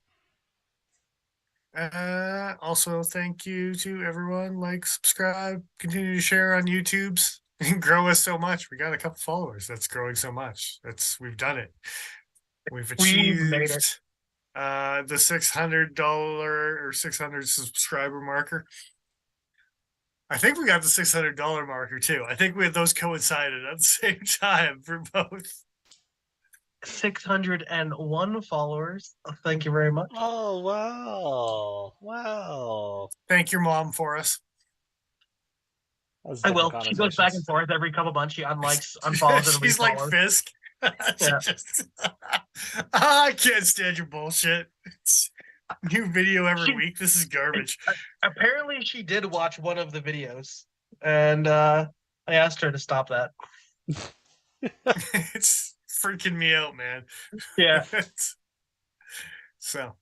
Also, thank you to everyone. Like, subscribe, continue to share on YouTube's. Grow us so much. We got a couple followers. That's growing so much. We've done it. We've made it. achieved the $600 or 600 subscriber marker. I think we got the $600 marker too. I think those coincided at the same time for both. 601 followers. Thank you very much. Oh, wow. Wow. Thank your mom for us. I will. She goes back and forth every couple months. She unlikes, unfollows, and She's like Fisk. Yeah. I can't stand your bullshit. New video every week. This is garbage. Apparently, she did watch one of the videos, and I asked her to stop that. It's freaking me out, man. Yeah. So,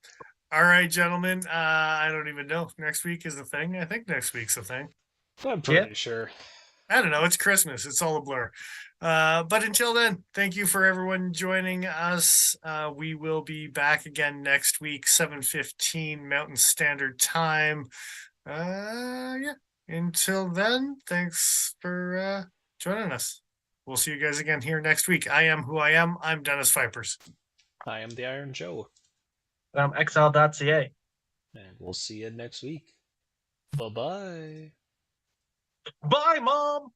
all right, gentlemen. I don't even know if next week is a thing. I think next week's a thing. I'm pretty sure. I don't know. It's Christmas. It's all a blur. But until then, thank you for everyone joining us. We will be back again next week, 7:15 Mountain Standard Time. Yeah. Until then, thanks for joining us. We'll see you guys again here next week. I am who I am. I'm Dennis Vipers. I am the Iron Joe. I'm XL.ca. And we'll see you next week. Bye-bye. Bye, Mom!